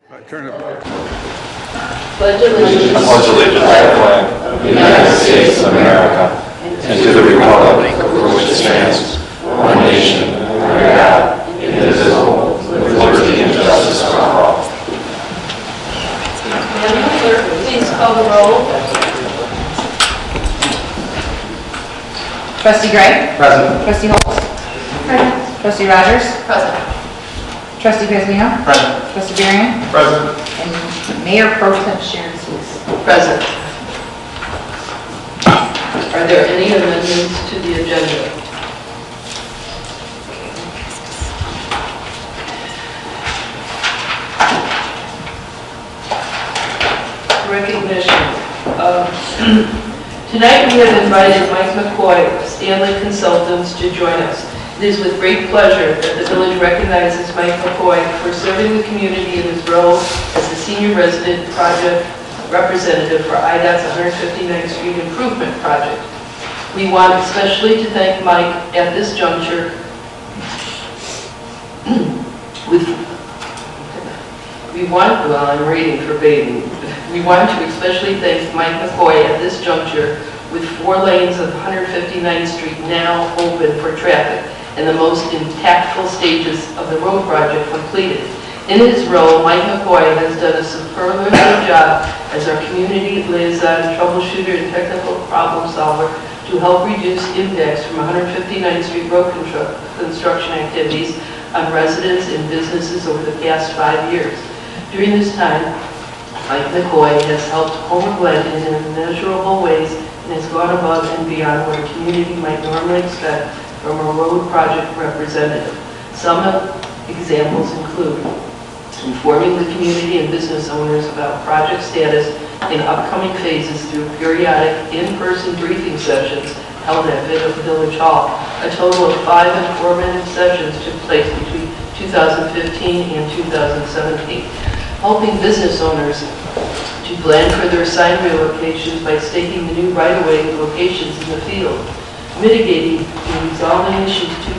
Turn it. Pledge allegiance to the flag of the United States of America and to the republic for which it stands, one nation, under God, indivisible, with liberty and justice for all. Madam Clerk, please call the roll. Trustee Gray? Present. Trustee Holtz? Present. Trustee Rogers? Present. Trustee Grisino? Present. Trustee Varian? Present. And Mayor Pro Tem Sharon Sluice. Present. Are there any amendments to the agenda? Recognition. Tonight we have invited Mike McCoy of Stanley Consultants to join us. It is with great pleasure that the village recognizes Mike McCoy for serving the community in his role as the Senior Resident Project Representative for IDOT's 159th Street Improvement Project. We want especially to thank Mike at this juncture We want to especially thank Mike McCoy at this juncture with 4 lanes of 159th Street now open for traffic and the most impactful stages of the road project completed. In his role, Mike McCoy has done a superlative job as our community liaison, troubleshooter, and technical problem solver to help reduce impacts from 159th Street road construction activities on residents and businesses over the past 5 years. During this time, Mike McCoy has helped Homer Glen in immeasurable ways and has gone above and beyond what a community might normally expect from a road project representative. Some examples include informing the community and business owners about project status and upcoming phases through periodic in-person briefing sessions held at Village Hall. A total of 5 informative sessions took place between 2015 and 2017. Helping business owners to plan for their sign relocations by staking the new right-of-way locations in the field, mitigating and resolving issues too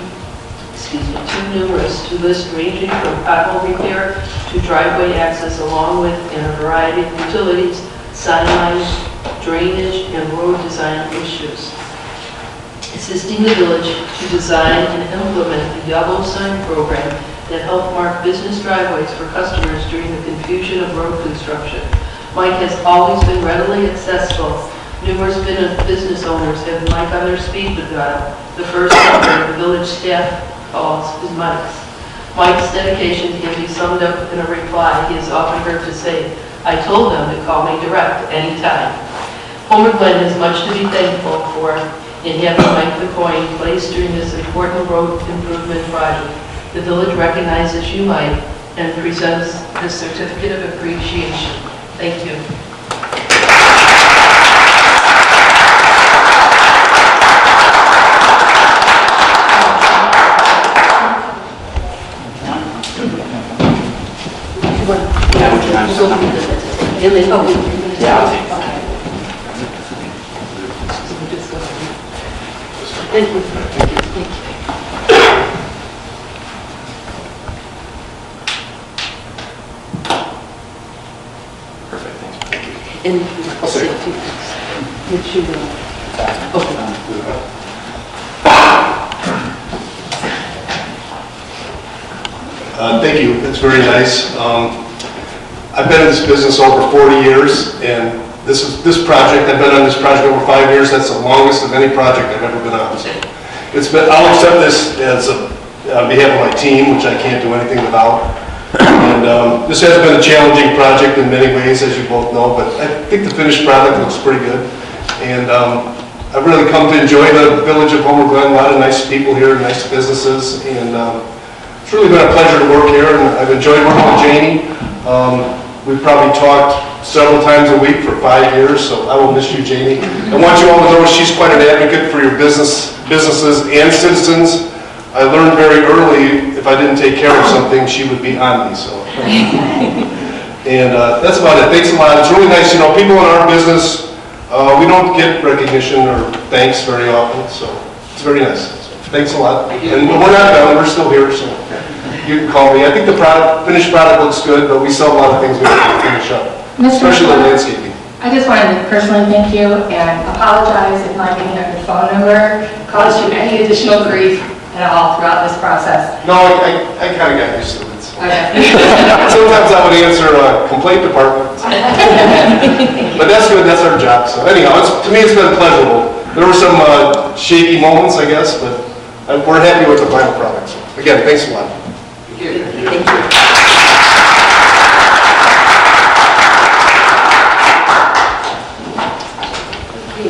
numerous to list, ranging from pothole repair to driveway access, along with a variety of utilities, sign lines, drainage, and road design issues. Assisting the village to design and implement the yellow sign program that help mark business driveways for customers during the confusion of road construction. Mike has always been readily accessible. Numerous business owners have Mike on their speed dial. The first number the village staff calls is Mike's. Mike's dedication can be summed up in a reply he is often heard to say, "I told them to call me direct anytime." Homer Glen has much to be thankful for in having Mike McCoy in place during this important road improvement project. The village recognizes you, Mike, and presents the certificate of appreciation. Thank you. Thank you. That's very nice. I've been in this business over 40 years, and this project, I've been on this project over 5 years. That's the longest of any project I've ever been on. So I'll accept this as on behalf of my team, which I can't do anything without. And this has been a challenging project in many ways, as you both know, but I think the finished product looks pretty good. And I've really come to enjoy the village of Homer Glen. A lot of nice people here, nice businesses, and it's really been a pleasure to work here, and I've enjoyed working with Janie. We've probably talked several times a week for 5 years, so I will miss you, Janie. I want you all to know she's quite an advocate for your businesses and citizens. I learned very early if I didn't take care of something, she would be on me. So, and that's about it. Thanks a lot. It's really nice, people in our business, we don't get recognition or thanks very often, so it's very nice. So, thanks a lot. And we're not done. We're still here. So. you can call me. I think the finished product looks good, but we still have a lot of things we have to finish up, especially the landscaping. I just wanted to personally thank you and apologize if not giving up your phone number caused you any additional grief at all throughout this process. No, I kind of got used to it. So. Okay. Sometimes I would answer a complaint department. But that's good, that's our job. So anyhow, to me it's been pleasurable. There were some shaky moments, I guess, but we're happy with the final product. So again, thanks a lot. Thank you.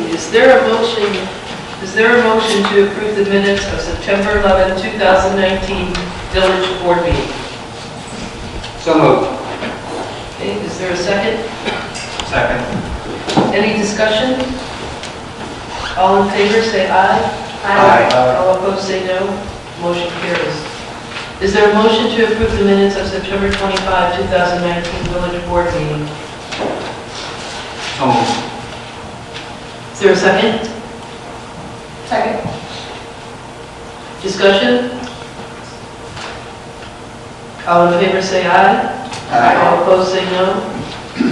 Is there a motion to approve the minutes of September 11, 2019 Village Board meeting? So moved. Okay, is there a second? Second. Any discussion? All in favor, say aye. Aye. All opposed, say no. Motion carries. Is there a motion to approve the minutes of September 25, 2019 Village Board meeting? So moved. Is there a second? Second. Discussion? All in favor, say aye. All opposed, say no.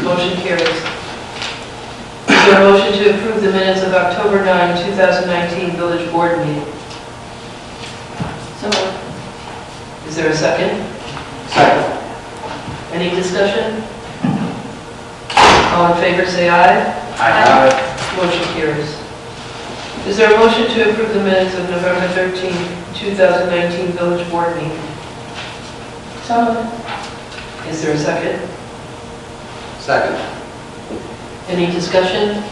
Motion carries. Is there a motion to approve the minutes of October 9, 2019 Village Board meeting? So moved. Is there a second? Second. Any discussion? All in favor, say aye. Aye. Motion carries. Is there a motion to approve the minutes of November 13, 2019 Village Board meeting? So moved. Is there a second? Second. Any discussion?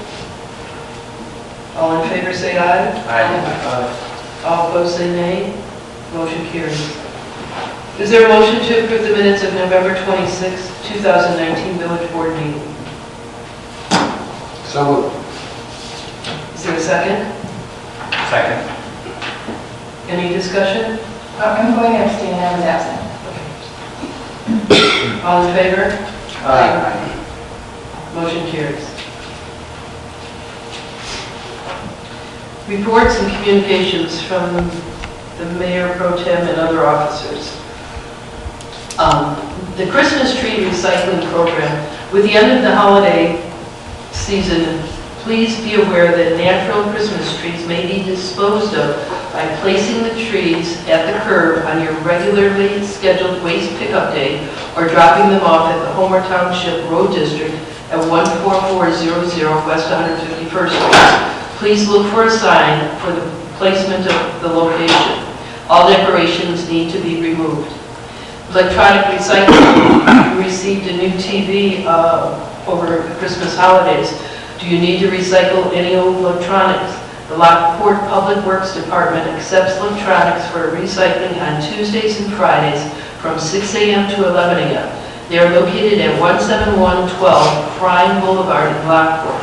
All in favor, say aye. Aye. All opposed, say nay. Motion carries. Is there a motion to approve the minutes of November 26, 2019 Village Board meeting? So moved. Is there a second? Second. Any discussion? I'm going to abstain, I was absent. All in favor? Aye. Motion carries. Reports and communications from the Mayor Pro Tem and other officers. The Christmas tree recycling program. With the end of the holiday season, please be aware that natural Christmas trees may be disposed of by placing the trees at the curb on your regularly scheduled waste pickup day or dropping them off at the Homer Township Road District at 14400 West 151st Street. Please look for a sign for the placement of the location. All decorations need to be removed. Electronic recycling. You received a new TV over the Christmas holidays. Do you need to recycle any old electronics? The Lockport Public Works Department accepts electronics for recycling on Tuesdays and Fridays from 6 a.m. to 11 a.m. They are located at 17112 Prime Boulevard in Lockport.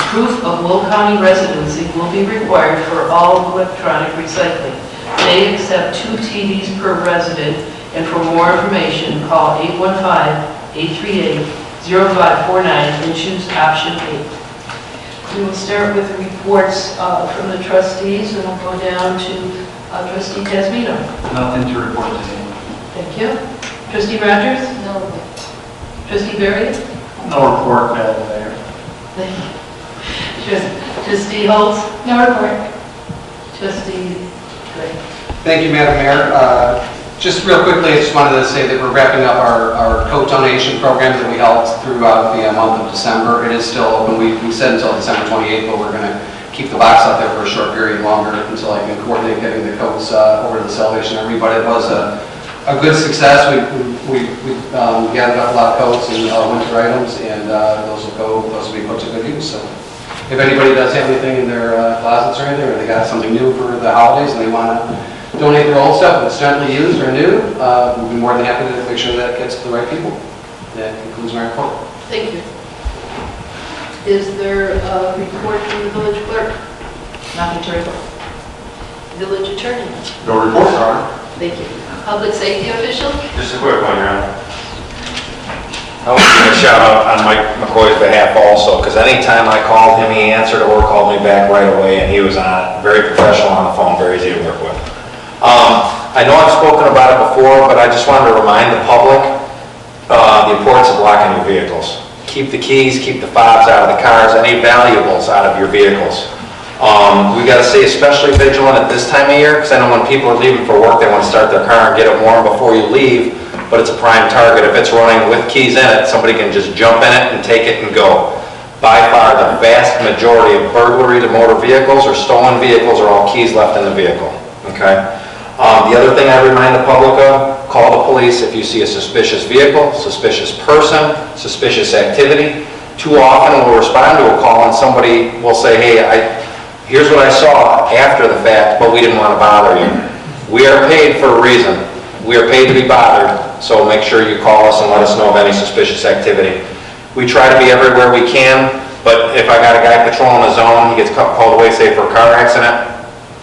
Proof of Will County residency will be required for all electronic recycling. They accept 2 TVs per resident, and for more information, call 815-838-0549 and choose option 8. We will start with reports from the trustees, and we'll go down to Trustee Tasmino. Nothing to report today. Thank you. Trustee Rogers? No. Trustee Berry? No report, Madam Mayor. Thank you. Trustee Holtz? No report. Trustee Gray? Thank you, Madam Mayor. Just real quickly, I just wanted to say that we're wrapping up our coat donation program that we held throughout the month of December. It is still open. We said until December 28th, but we're going to keep the box out there for a short period longer until I can coordinate getting the coats over to the Salvation Army. But it was a good success. We gathered up a lot of coats and winter items, and those will be put to good use. So if anybody does have anything in their closets or anything, or they got something new for the holidays and they want to donate their old stuff that's gently used or new, we'd be more than happy to make sure that gets to the right people. That concludes my report. Thank you. Is there a report from the village clerk? Nothing to report. Village attorney? No report, Your Honor. Thank you. Public safety official? Just a quick one, Your Honor. I want to give a shout out on Mike McCoy's behalf also, because anytime I called him, he answered or called me back right away, and he was very professional on the phone, very easy to work with. I I know I've spoken about it before, but I just wanted to remind the public the importance of locking your vehicles. Keep the keys, keep the fobs out of the cars, any valuables out of your vehicles. We got to stay especially vigilant at this time of year, because I know when people are leaving for work, they want to start their car and get it warm before you leave, but it's a prime target. If it's running with keys in it, somebody can just jump in it and take it and go. By far, the vast majority of burglary to motor vehicles or stolen vehicles are all keys left in the vehicle, okay? The other thing I remind the public of, call the police if you see a suspicious vehicle, suspicious person, suspicious activity. Too often we'll respond to a call and somebody will say, hey, here's what I saw after the fact, but we didn't want to bother you. We are paid for a reason. We are paid to be bothered, so make sure you call us and let us know of any suspicious activity. We try to be everywhere we can, but if I got a guy patrolling a zone, he gets called away, say, for a car accident,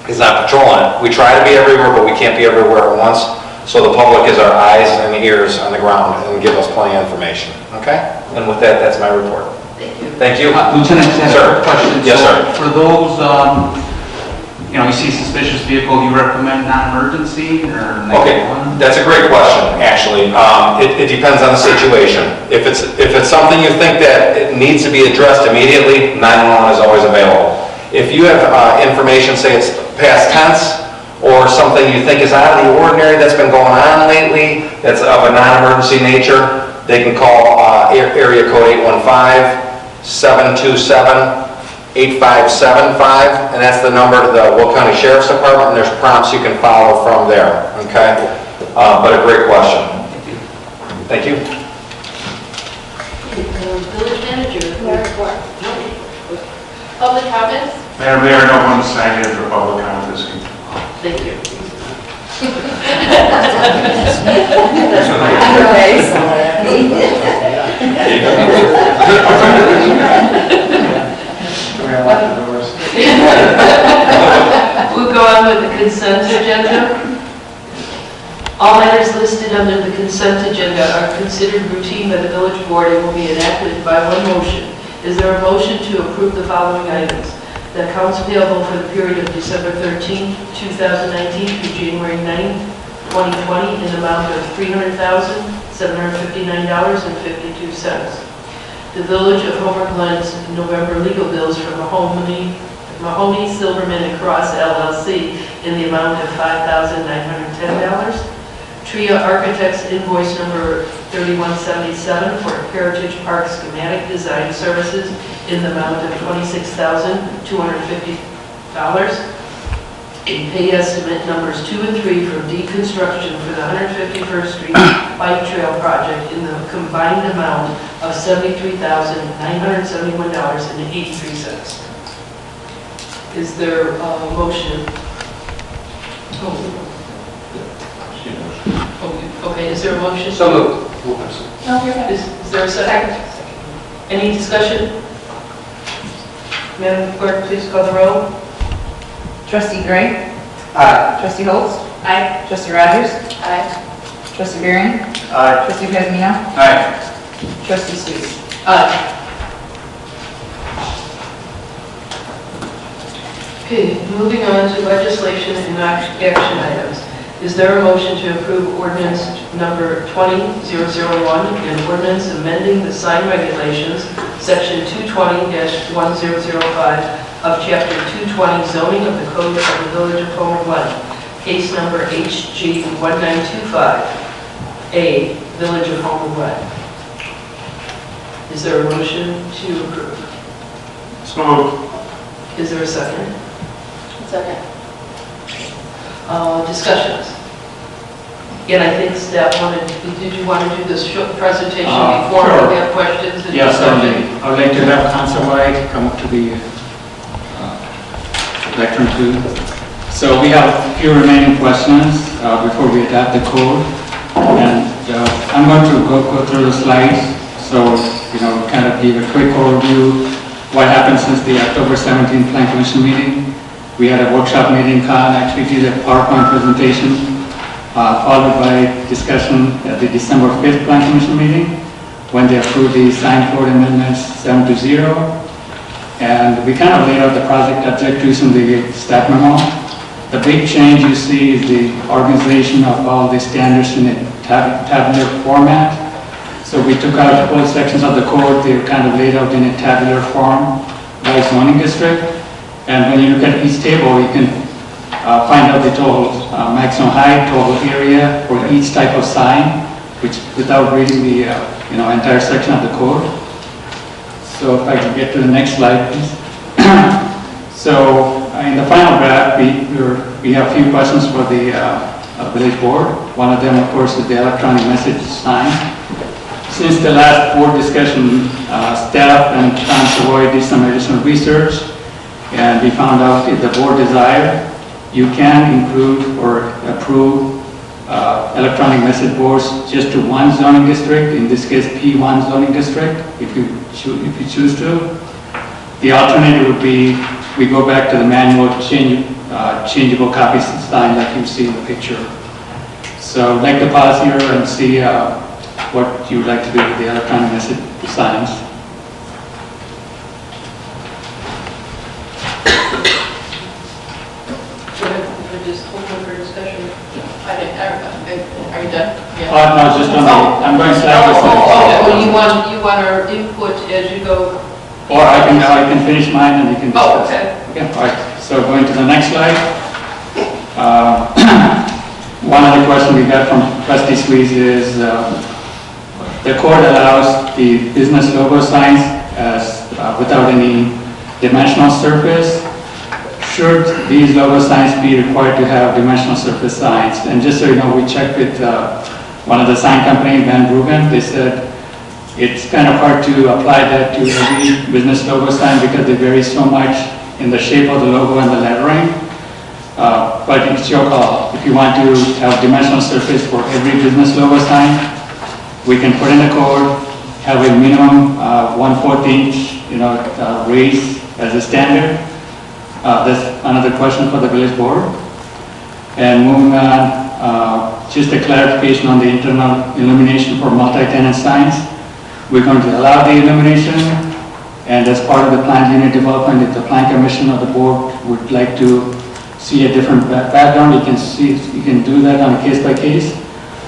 he's not patrolling it. We try to be everywhere, but we can't be everywhere at once, so the public is our eyes and ears on the ground and give us plenty of information, okay? And with that, that's my report. Thank you. Thank you. Lieutenant, I have a question. Yes, So, sir. For those, you see suspicious vehicle, you recommend non-emergency or 911? Okay, that's a great question, actually. It depends on the situation. If it's something you think that it needs to be addressed immediately, 911 is always available. If you have information, say it's past tense, or something you think is out of the ordinary that's been going on lately, that's of a non-emergency nature, they can call area code 815-727-8575, and that's the number to the Will County Sheriff's Department, and there's prompts you can follow from there, okay? But a great question. Thank you. Village manager. Public comments? Madam Mayor, no one signed in for public comment this evening. Thank you. We'll go on with the consent agenda. All matters listed under the consent agenda are considered routine by the village board and will be enacted by one motion. Is there a motion to approve the following items? The accounts payable for the period of December 13, 2019 through January 9, 2020 in the amount of $300,759.52. The Village of Homer Glen's November legal bills from Mahoney, Silverman and Cross LLC in the amount of $5,910. Tria Architects invoice number 3177 for Heritage Park schematic design services in the amount of $26,250. And pay estimate numbers 2 and 3 from deconstruction for the 151st Street Bike Trail project in the combined amount of $73,971.83. Is there a motion? Okay, is there a motion? So moved. No, you're good. Is there a second? Any discussion? Madam Clerk, please call the roll. Trustee Gray? Aye. Trustee Holst? Aye. Trustee Rogers? Aye. Trustee Beering? Aye. Trustee Pezmino? Aye. Trustee Sweet? Aye. Okay, moving on to legislation and action items. Is there a motion to approve ordinance number 20001 and ordinance amending the sign regulations, section 220-1005 of chapter 220 zoning of the code of the Village of Homer Glen, case number HG 1925A, Village of Homer Glen? Is there a motion to approve? So moved. Is there a second? Second. Discussions. Again, I think staff did you want to do this short presentation before Sure. we have questions and Yes, discussion? I would like to have Council White come up to the lectern too. So we have a few remaining questions before we adopt the code. And I'm going to go through the slides. So, kind of give a quick overview what happened since the October 17th Plan Commission meeting. We had a workshop meeting, actually did a PowerPoint presentation, followed by discussion at the December 5th Plan Commission meeting, when they approved the sign code amendments 7 to 0. And we kind of laid out the project objectives in the staff memo. The big change you see is the organization of all the standards in a tabular format. So we took out whole sections of the code, they were kind of laid out in a tabular form by zoning district. And when you look at each table, you can find out the total maximum height, total area for each type of sign, which without reading the entire section of the code. So if I can get to the next slide, please. So in the final draft, we have a few questions for the village board. One of them, of course, is the electronic message sign. Since the last board discussion, staff and Tom Savoy did some additional research, and we found out if the board desire, you can include or approve electronic message boards just to one zoning district, in this case P1 zoning district, if you choose to. The alternative would be we go back to the manual changeable copies sign like you see in the picture. So I'd like to pause here and see what you would like to do with the electronic message signs. Just open for discussion. Are you done? Yeah. No, just on the, I'm going slide by slide. Well, you want our input as you go? Or I can finish mine and you can discuss. Okay. Okay, all right. So going to the next slide. One other question we got from Trustee Squeeze is the code allows the business logo signs as without any dimensional surface. Should these logo signs be required to have dimensional surface signs? And just so you know, we checked with one of the sign company, Van Bruggen. They said it's kind of hard to apply that to every business logo sign because they vary so much in the shape of the logo and the lettering. But it's your call. If you want to have dimensional surface for every business logo sign, we can put in the code, have a minimum 1/4 inch, raise as a standard. That's another question for the village board. And moving on, just a clarification on the internal illumination for multi-tenant signs. We're going to allow the illumination, and as part of the planned unit development, if the plan commission or the board would like to see a different background, you can do that on a case by case,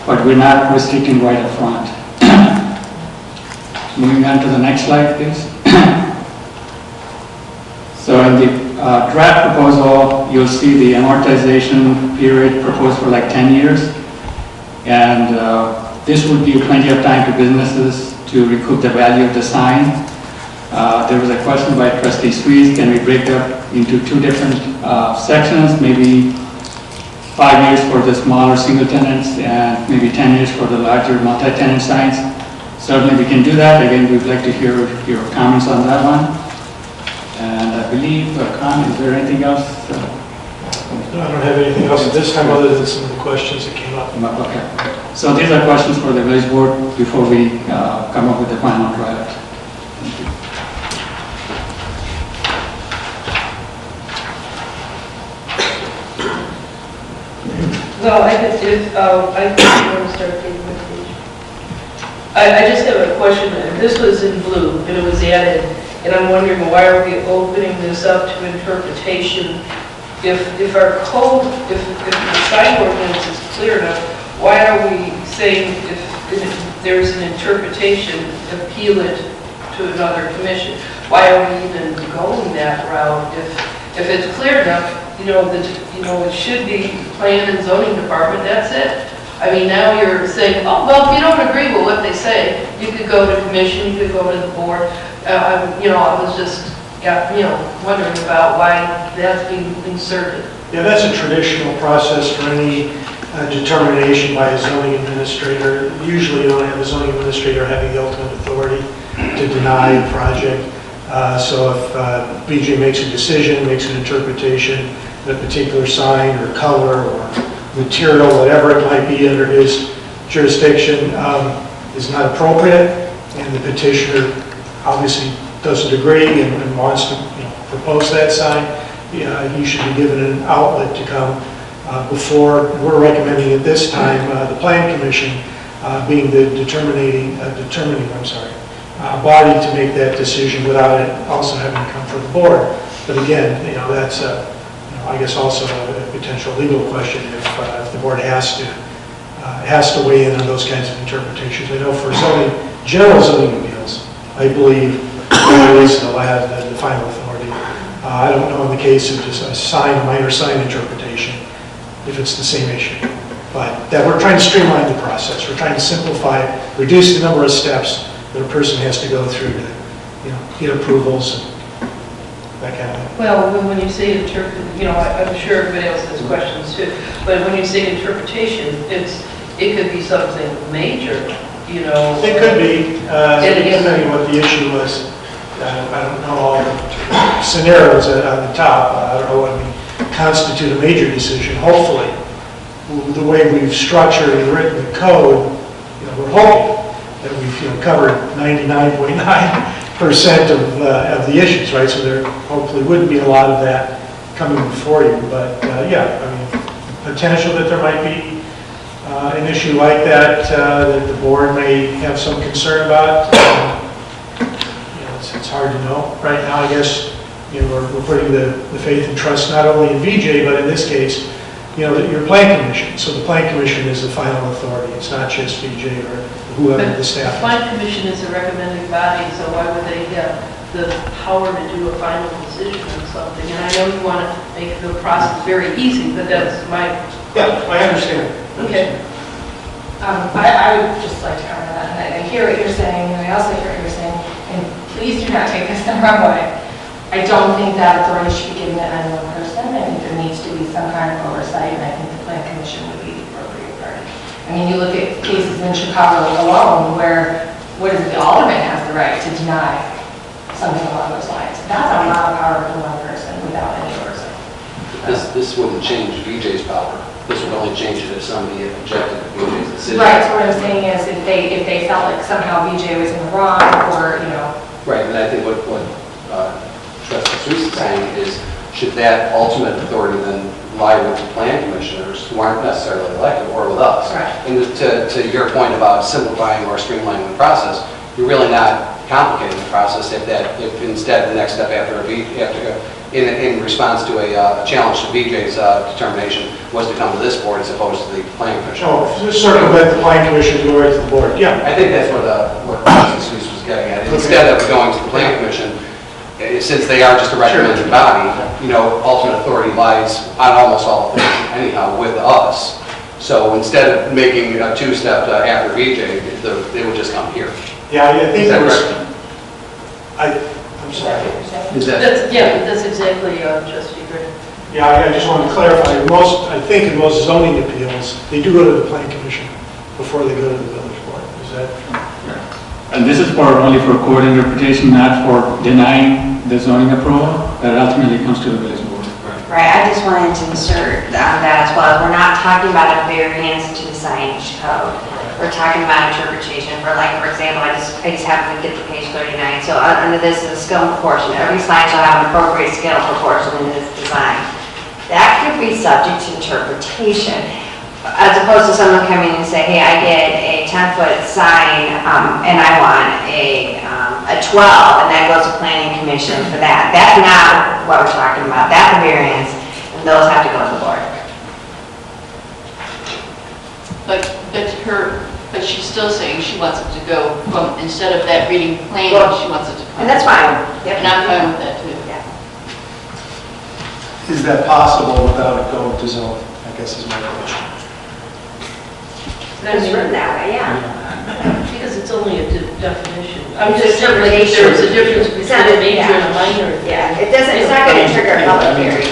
but we're not restricting right up front. Moving on to the next slide, please. So in the draft proposal, you'll see the amortization period proposed for like 10 years. And this would give plenty of time to businesses to recoup the value of the sign. There was a question by Trustee Squeeze, can we break up into two different sections, maybe 5 years for the smaller single tenants and maybe 10 years for the larger multi-tenant signs? Certainly we can do that. Again, we'd like to hear your comments on that one. And I believe, is there anything else? No, I don't have anything else at this time other than some of the questions that came up. Okay. So these are questions for the village board before we come up with the final draft. Thank you. Well, I want to start taking my page. I just have a question. This was in blue and it was added. And I'm wondering, why are we opening this up to interpretation? If our code, if the sign ordinance is clear enough, why are we saying if there's an interpretation, appeal it to another commission? Why are we even going that route? If it's clear enough, it should be plan and zoning department, that's it. I mean, now you're saying, oh, well, if you don't agree with what they say, you could go to commission, you could go to the board. I was just, wondering about why that's being inserted. Yeah, that's a traditional process for any determination by a zoning administrator. Usually you don't have a zoning administrator having the ultimate authority to deny a project. So if BJ makes a decision, makes an interpretation, that a particular sign or color or material, whatever it might be under his jurisdiction, is not appropriate, and the petitioner obviously doesn't agree and wants to propose that sign, you should be given an outlet to come before. We're recommending at this time the Plan Commission being the determining body to make that decision without it also having to come from the board. But again, that's I guess also a potential legal question if the board has to weigh in on those kinds of interpretations. I know for zoning, general zoning appeals, I believe they'll have the final authority. I don't know in the case of just a minor sign interpretation, if it's the same issue. But that we're trying to streamline the process. We're trying to simplify it, reduce the number of steps that a person has to go through to, get approvals and that kind of thing. Well, when you say I'm sure everybody else has questions too, but when you say interpretation, it could be something major, It could be, depending on what the issue was. I don't know all the scenarios on the top. I don't know what would constitute a major decision. Hopefully, the way we've structured and written the code, we're hoping that we've covered 99.9% of the issues, right? So there hopefully wouldn't be a lot of that coming before you. But potential that there might be an issue like that that the board may have some concern about. It's hard to know right now. I guess we're putting the faith and trust not only in VJ, but in this case, your plan commission. So the plan commission is the final authority. It's not just VJ or whoever the staff The plan commission is a recommending body, so why would they have the power to do a final decision on something? And I know you want to make the process very easy, but that's my... Yeah, I understand. Okay. I would just like to comment on that. I hear what you're saying, and I also hear what you're saying, and please do not take this the wrong way. I don't think that authority should be given to any one person. I think there needs to be some kind of oversight, and I think the plan commission would be the appropriate party. I mean, you look at cases in Chicago alone where, the alderman has the right to deny something along those lines. That's a lot of power for one person without any oversight. This wouldn't change VJ's power. This would only change it if somebody objected to VJ's decision. Right, so what I'm saying is if they felt like somehow VJ was in the wrong or, Right, and I think what Trustee Suisse is saying is, should that ultimate authority then lie with the plan commissioners who aren't necessarily elected, or with us? Right. And to your point about simplifying or streamlining the process, you're really not complicating the process if instead the next step in response to a challenge to VJ's determination was to come to this board as opposed to the plan commission. Oh, just circumvent the plan commission, go right to the board. Yeah. I think that's what Trustee Suisse was getting at. Instead of going to the plan commission, since they are just a recommending body, ultimate authority lies on almost all things anyhow with us. So instead of making a two-step after VJ, they would just come here. Yeah, I think there was... correct? I'm sorry. That's exactly Trustee Gray. Yeah, I just want to clarify. I think in most zoning appeals, they do go to the plan commission before they go to the village board. Is that... And this is only for court interpretation, not for denying the zoning approval, that ultimately comes to the village board. Right, I just wanted to insert that as well. We're not talking about a variance to the signage code. We're talking about interpretation for example, I just happened to get to page 39. So under this is a scale and proportion. Every sign shall have an appropriate scale and proportion in its design. That could be subject to interpretation. As opposed to someone coming and say, hey, I get a 10-foot sign and I want a 12, and that goes to planning commission for that. That's not what we're talking about. That's a variance, and those have to go to the board. But she's still saying she wants it to go from, instead of that reading planning, she wants it to come. And that's fine. Yep. And I'm fine with that too. Yeah. Is that possible without it going to zone? I guess is my question. It's written that way, yeah. Because it's only a definition. I'm It's just saying that there's a difference between a major and a minor. Yeah, it's not going to trigger a public hearing.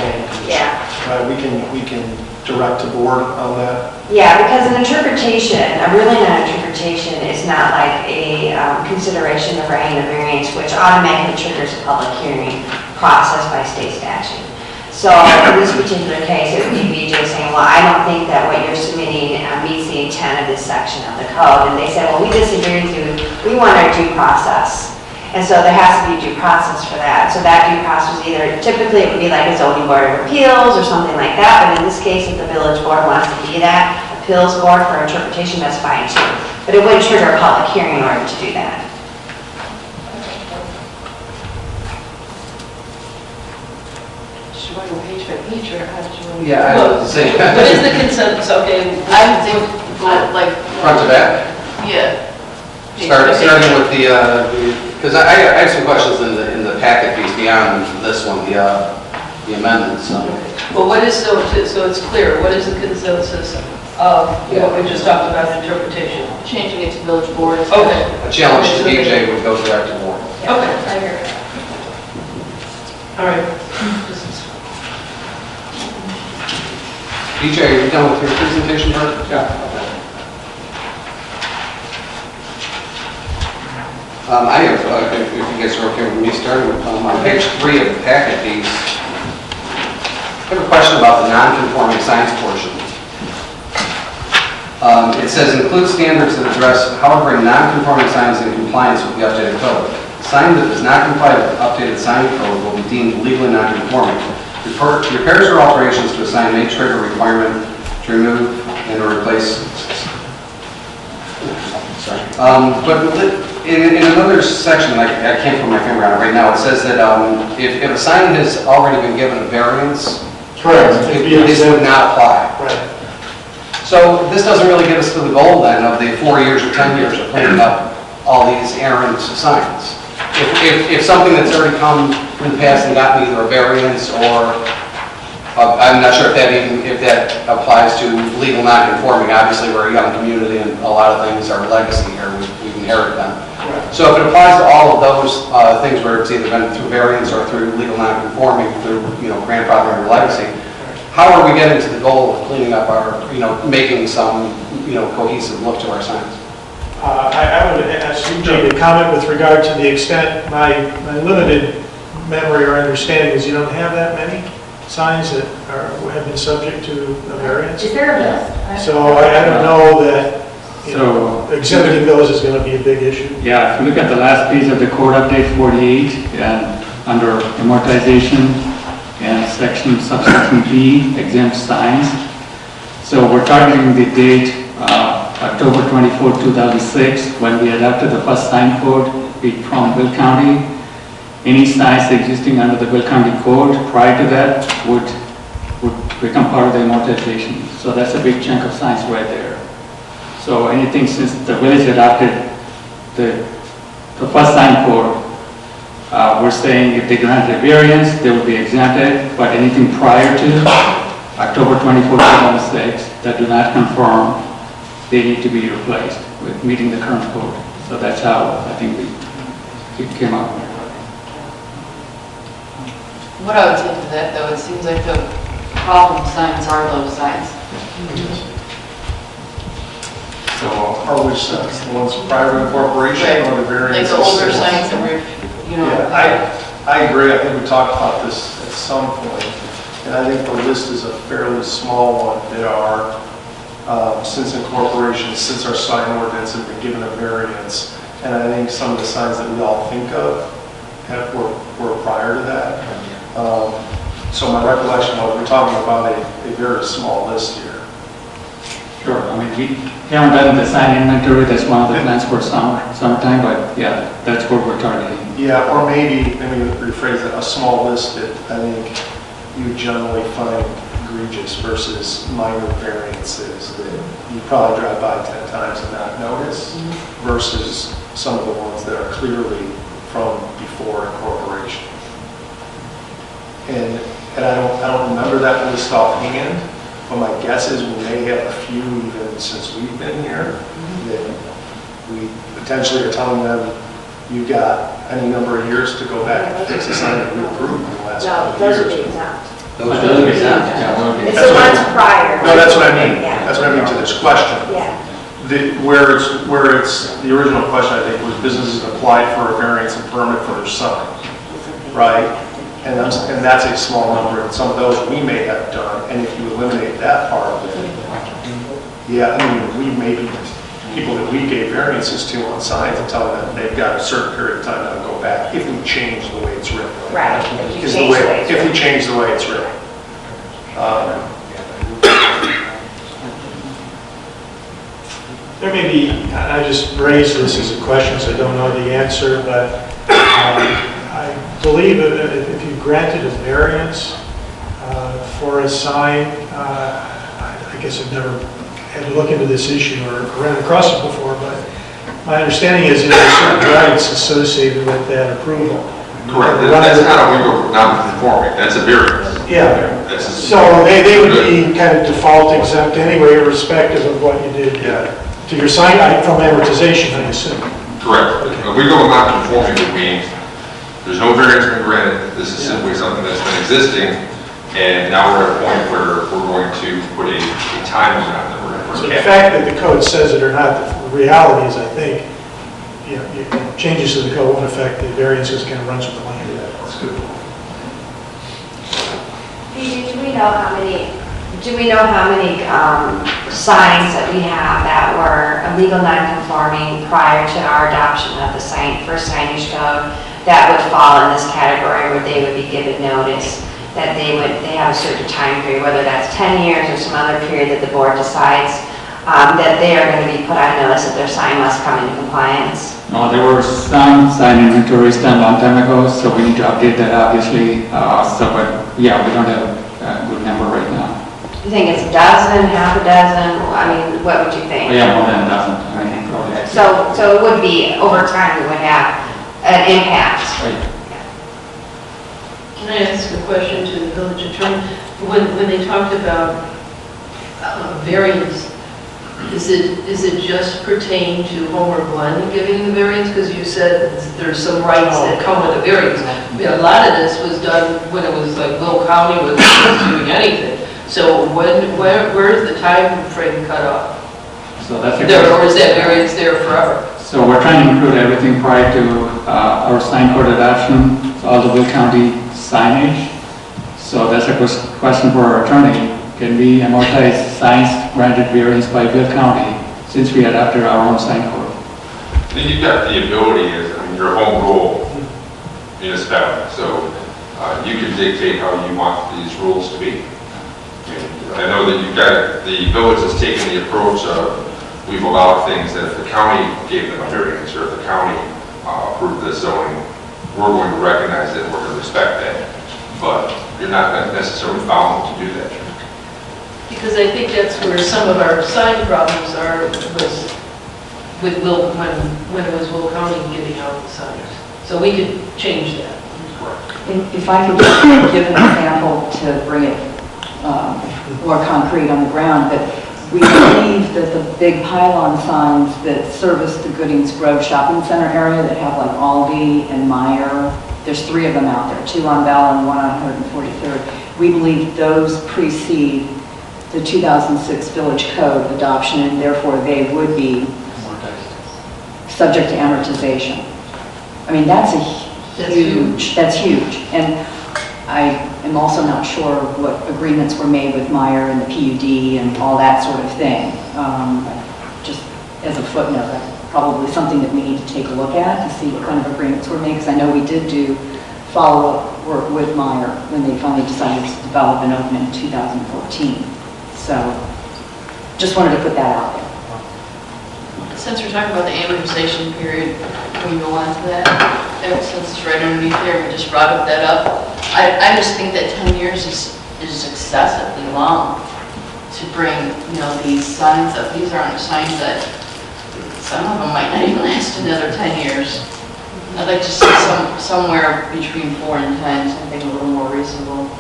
Yeah. Right, we can direct the board on that. Yeah, because an interpretation, a really not interpretation, is not like a consideration of writing a variance, which automatically triggers a public hearing process by state statute. So in this particular case, it would be VJ saying, well, I don't think that what you're submitting meets the intent of this section of the code. And they said, well, we disagree with you. We want our due process. And so there has to be due process for that. So that due process either, typically it would be like a zoning board of appeals or something like that. But in this case, if the village board wants to be that appeals board for interpretation, that's fine too. But it wouldn't trigger a public hearing in order to do that. want to go page by page, or how did you want to? Yeah, I would say. What is the consensus, okay, I think, like. Front to back? Yeah. Starting with the, because I have some questions in the packet piece beyond this one, the amendments. Well, what is, so it's clear, what is the consensus of what we just talked about, interpretation? Changing it to village board. Okay. A challenge to BJ would go direct to board. Okay, I hear it. All right. BJ, are you done with your presentation part? Yeah. I have, if you guys are okay with me starting with, on page 3 of the packet piece, I have a question about the non-conforming signs portion. It says, include standards that address how to bring non-conforming signs in compliance with the updated code. A sign that does not comply with the updated sign code will be deemed legally non-conforming. Repairs or alterations to a sign may trigger a requirement to remove and or replace. Sorry. But in another section, I can't put my finger on it right now, it says that if a sign has already been given a variance, this would not apply. Right. So this doesn't really get us to the goal then of the 4 years or 10 years of cleaning up all these errant signs. If something that's already come in the past and gotten either a variance or, I'm not sure if that applies to legal non-conforming. Obviously, we're a young community and a lot of things are legacy here. We've inherited them. Right. So if it applies to all of those things where it's either been through variance or through legal non-conforming, through grandfathering or legacy, how are we getting to the goal of cleaning up our, making some, cohesive look to our signs? I would ask CJ to comment with regard to the extent, my limited memory or understanding is you don't have that many signs that have been subject to a variance. Is there a list? So I don't know that exempting those is going to be a big issue. Yeah, if you look at the last page of the code update 48, and under amortization and subsection B, exempt signs. So we're targeting the date October 24, 2006, when we adopted the first sign code from Will County. Any signs existing under the Will County code prior to that would become part of the amortization. So that's a big chunk of signs right there. So anything since the village adopted the first sign code, we're saying if they granted a variance, they would be exempted, but anything prior to October 24, 2006 that do not conform, they need to be replaced with meeting the current code. So that's how I think we came up with it. What I would say to that, though, it seems like the problem signs are those signs. So are which signs? The ones prior to incorporation or the Like variance? the older signs that we're, Yeah, I agree. I think we talked about this at some point. And I think the list is a fairly small one that are, since incorporation, since our sign ordinance has been given a variance. And I think some of the signs that we all think of were prior to that. So my recollection was we're talking about a very small list here. Sure. I mean, we haven't done the sign inventory. That's one of the plans for summertime, but yeah, that's what we're targeting. Yeah, or maybe, let me rephrase it, a small list that I think you generally find egregious versus minor variances that you probably drive by 10 times and not notice versus some of the ones that are clearly from before incorporation. And I don't remember that list offhand, but my guess is we may have a few even since we've been here that we potentially are telling them you've got any number of years to go back and fix a sign that we approved in the last couple of years. Those would be exempt. Those would be exempt. It's the ones prior. No, that's what I mean. Yeah. That's what I mean to this question. Yeah. Where it's, the original question I think was businesses applied for a variance and permit for their sign, right? And that's a small number, and some of those we may have done, and if you eliminate that part of it, yeah, I mean, we may be people that we gave variances to on signs and telling them they've got a certain period of time now to go back if we change the way it's written. Right. If we change the way it's written. There may be, I just raised this as a question, so I don't know the answer, but I believe if you granted a variance for a sign. I guess I've never had to look into this issue or ran across it before, but my understanding is there are certain rights associated with that approval. Correct. That's not a legal non-conforming. That's a variance. Yeah. That's a, So they would be kind of default exempt anyway, irrespective of what you did to your sign from amortization, I assume. correct. A legal non-conforming would mean there's no variance been granted. This is simply something that's been existing, and now we're at a point where we're going to put a time limit on it. So the fact that the code says it or not, the reality is, I think, changes to the code won't affect the variances, kind of runs with the land. That's good. Do we know how many signs that we have that were illegal non-conforming prior to our adoption of the first signage code that would fall in this category where they would be given notice that they have a certain time period, whether that's 10 years or some other period that the board decides that they are going to be put on notice that their sign must come into compliance? No, there were some sign inventories done a long time ago, so we need to update that obviously. But yeah, we don't have a good number right now. You think it's a dozen, half a dozen? I mean, what would you think? Oh, yeah, more than a dozen. I think probably. So it would be, over time, we would have an impact. Right. Can I ask a question to the village attorney? When they talked about variance, is it just pertain to home or Glen giving the variance? Because you said there's some rights that come with a variance. I mean, a lot of this was done when it was like Will County was doing anything. So where is the time frame cut off? So that's Or is that variance there forever? So we're trying to include everything prior to our sign code adoption, all the Will County signage. So that's a question for our attorney. Can we amortize signs granted variance by Will County since we adopted our own sign code? I think you've got the ability, your home rule municipality, so you can dictate how you want these rules to be. I know that the village has taken the approach of we've allowed things that if the county gave them a variance or if the county approved this zoning, we're going to recognize it and we're going to respect that. But you're not necessarily bound to do that. Because I think that's where some of our sign problems was with when it was Will County giving out the signs. So we could change that. If I could just give an example to bring it more concrete on the ground, but we believe that the big pylon signs that service the Goodings Grove Shopping Center area that have like Aldi and Meijer, there's 3 of them out there, 2 on Bell and 1 on 143rd. We believe those precede the 2006 Village Code adoption, and therefore they would be subject to amortization. I mean, that's huge. And I am also not sure what agreements were made with Meijer and the PUD and all that sort of thing. Just as a footnote, that's probably something that we need to take a look at to see what kind of agreements were made, because I know we did do follow-up work with Meijer when they finally decided to develop and open in 2014. So just wanted to put that out there. Since we're talking about the amortization period, can we go on to that? Since it's right underneath there, we just brought that up. I just think that 10 years is excessively long to bring, these signs up. These aren't signs that, some of them might not even last another 10 years. I'd like to see somewhere between 4 and 10, something a little more reasonable.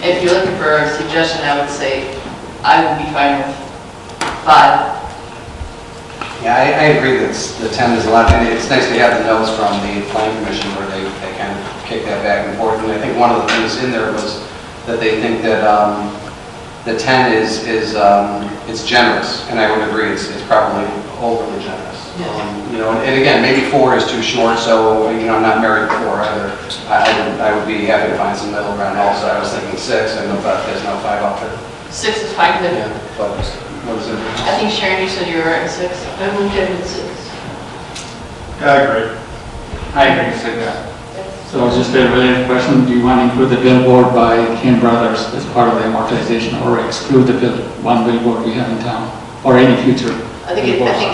If you're looking for a suggestion, I would say I would be fine with 5. Yeah, I agree that the 10 is a lot, and it's nice to have the notes from the Planning Commission where they kind of kick that back and forth. And I think one of the things in there was that they think that the 10 is it's generous, and I would agree it's probably overly generous. And again, maybe 4 is too short, so I'm not married to 4 either. I would be happy to find some middle ground also. I was thinking 6, I know there's no 5 out there. 6 is fine with me. Yeah, but what is it? I think Sharon, you said you were at 6. I'm okay with 6. Yeah, I agree. I agree to say that. So just a related question, do you want to include the billboard by Ken Brothers as part of the amortization, or exclude the one billboard we have in town, or any future? I think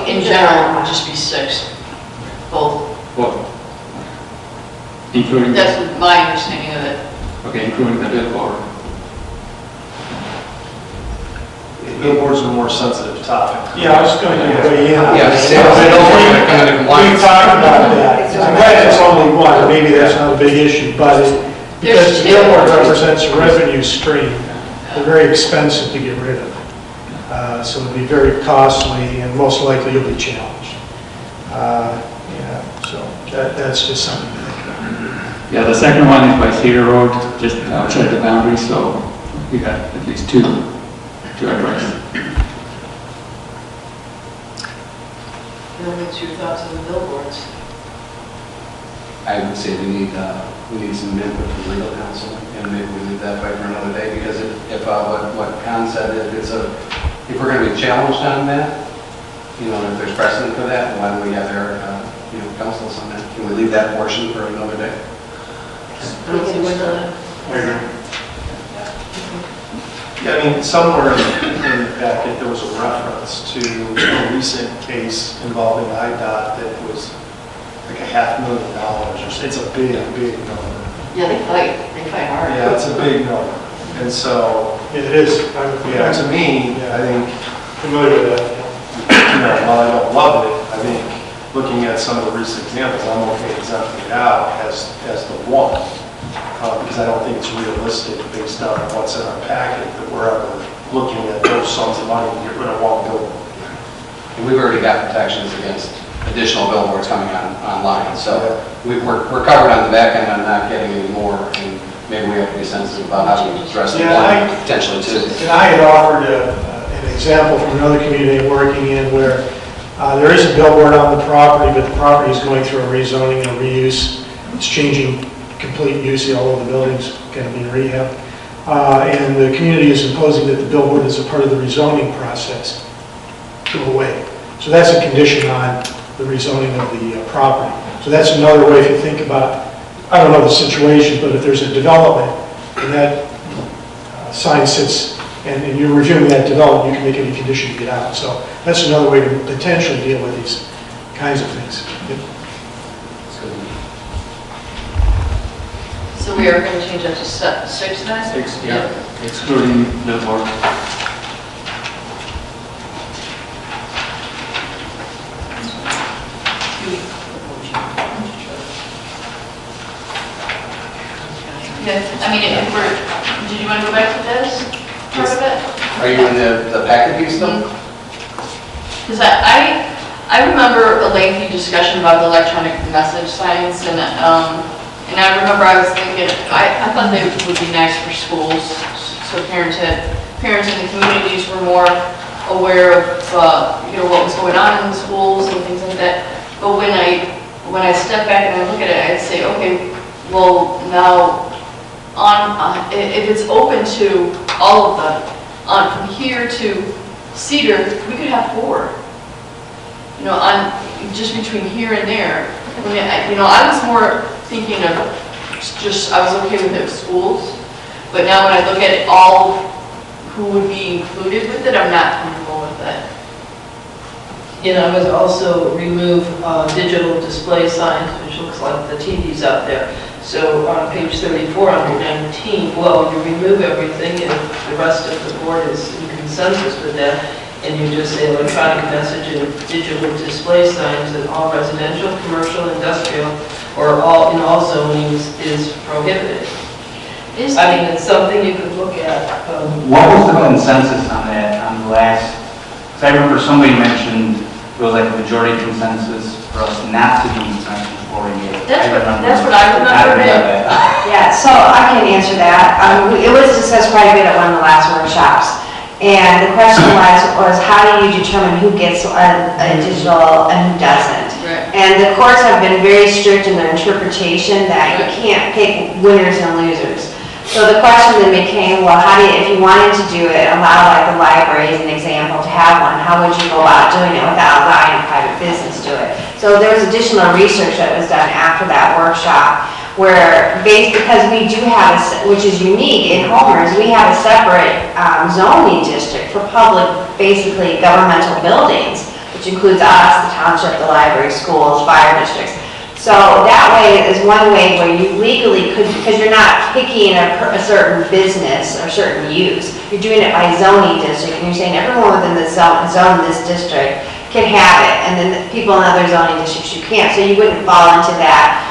in general it would just be 6. Both. Both. Including. That's my understanding of it. including the billboard? Billboards are a more sensitive topic. Yeah, I was going to weigh in. Yeah, the sales billboards are gonna come into We compliance. talked about that. I'm glad it's only one, maybe that's not a big issue, but because the billboard represents a revenue stream, they're very expensive to get rid of. So it'll be very costly, and most likely you'll be challenged. Yeah, so that's just something to think about. Yeah, the second one is by Cedar Road, just outside the boundary, so we got at least two to address. What's your thoughts on the billboards? I would say we need some input from legal counsel, and maybe we leave that fight for another day, because if what Con said, if we're going to be challenged on that, if there's precedent for that, why don't we have our, counsel on that? Can we leave that portion for another day? I don't see why not. I agree. Yeah, I mean, somewhere in the packet, there was a reference to a recent case involving IDOT that was like $500,000 or so. It's a big, big number. Yeah, they fight hard. Yeah, it's a big number. And so, It is. yeah, to me, I think, Familiar with that. while I don't love it, I think looking at some of the recent examples, I'm okay exempting it out as the one. Because I don't think it's realistic based on what's in our packet that we're ever looking at those sums of money to get rid of one billboard. And we've already got protections against additional billboards coming online, so we're covered on the back end on not getting any more, and maybe we have to be sensitive about how we address the one potentially too. And I had offered an example from another community I'm working in where there is a billboard on the property, but the property is going through a rezoning and a reuse. It's changing complete use, all of the buildings going to be rehabbed. And the community is imposing that the billboard is a part of the rezoning process go away. So that's a condition on the rezoning of the property. So that's another way if you think about, I don't know the situation, but if there's a development and that sign sits and you're reviewing that development, you can make any condition to get out. So that's another way to potentially deal with these kinds of things. So we are going to change that to 6 now? Yeah, excluding billboard. Yeah, I mean, if we're, did you want to go back to this part of it? Are you in the packet piece though? Because I remember a lengthy discussion about the electronic message signs, and I remember I was thinking, I thought they would be nice for schools, so parents in the communities were more aware of, what was going on in the schools and things like that. But when I step back and I look at it, I'd say, okay, well, now, if it's open to all of them, from here to Cedar, we could have 4. Just between here and there. I was more thinking of I was okay with it with schools, but now when I look at all who would be included with it, I'm not comfortable with it. I would also remove digital display signs, which looks like the TVs out there. So on page 34, under 19, well, you remove everything, and the rest of the board is in consensus with that, and you just say electronic message and digital display signs in all residential, commercial, industrial, or in all zonings is prohibited. It's something you could look at. What was the consensus on that on the last? Because I remember somebody mentioned it was like a majority consensus for us not to do section 48. That's what I remember. Yeah, so I can answer that. It was discussed quite a bit at one of the last workshops. And the question was how do you determine who gets a digital and who doesn't? Right. And the courts have been very strict in their interpretation that you can't pick winners and losers. So the question then became, well, if you wanted to do it, allow like the library as an example to have one, how would you go about doing it without allowing a private business to do it? So there was additional research that was done after that workshop where because we do have, which is unique in Homer's, we have a separate zoning district for public, basically governmental buildings, which includes us, the township, the library, schools, fire districts. So that way is one way where you legally could, because you're not picking a certain business or certain use. You're doing it by zoning district, and you're saying everyone within the zone in this district can have it, and then the people in other zoning districts you can't. So you wouldn't fall into that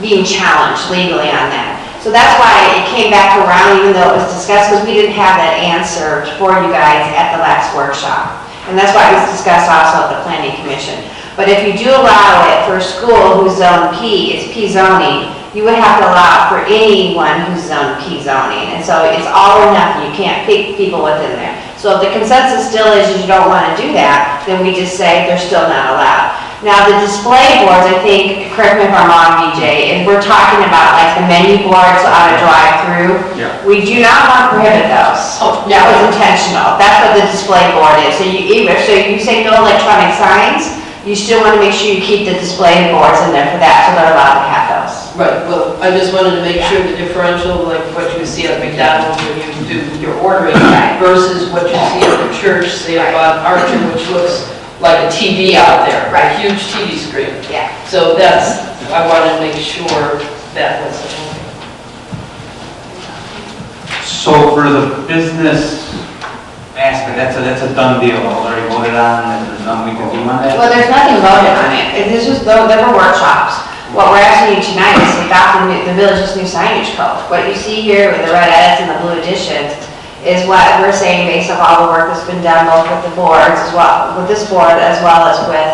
being challenged legally on that. So that's why it came back around, even though it was discussed, because we didn't have that answer for you guys at the last workshop. And that's why it was discussed also at the Planning Commission. But if you do allow it for a school whose zone P is P zoning, you would have to allow it for anyone who's zone P zoning. And so it's all or nothing. You can't pick people within there. So if the consensus still is you don't want to do that, then we just say they're still not allowed. Now, the display boards, I think, correct me if I'm wrong, BJ, and we're talking about like the menu boards on a drive-through. Yeah. We do not want to prohibit those. Oh, That was intentional. That's what the display board is. So you say no electronic signs, you still want to make sure you keep the display boards in there for that, so they're allowed to have those. Right, well, I just wanted to make sure the differential, like what you see at McDonald's when you do your ordering versus what you see at the church, say up on Archer, which looks like a TV out there, a huge TV screen. Yeah. So that's, I wanted to make sure that was. So for the business aspect, that's a done deal, already voted on, and there's nothing we can do on that? Well, there's nothing voted on it. There were workshops. What we're asking you tonight is to adopt the village's new signage code. What you see here with the red edits and the blue additions is what we're saying based on all the work that's been done both with the boards as well, with this board as well as with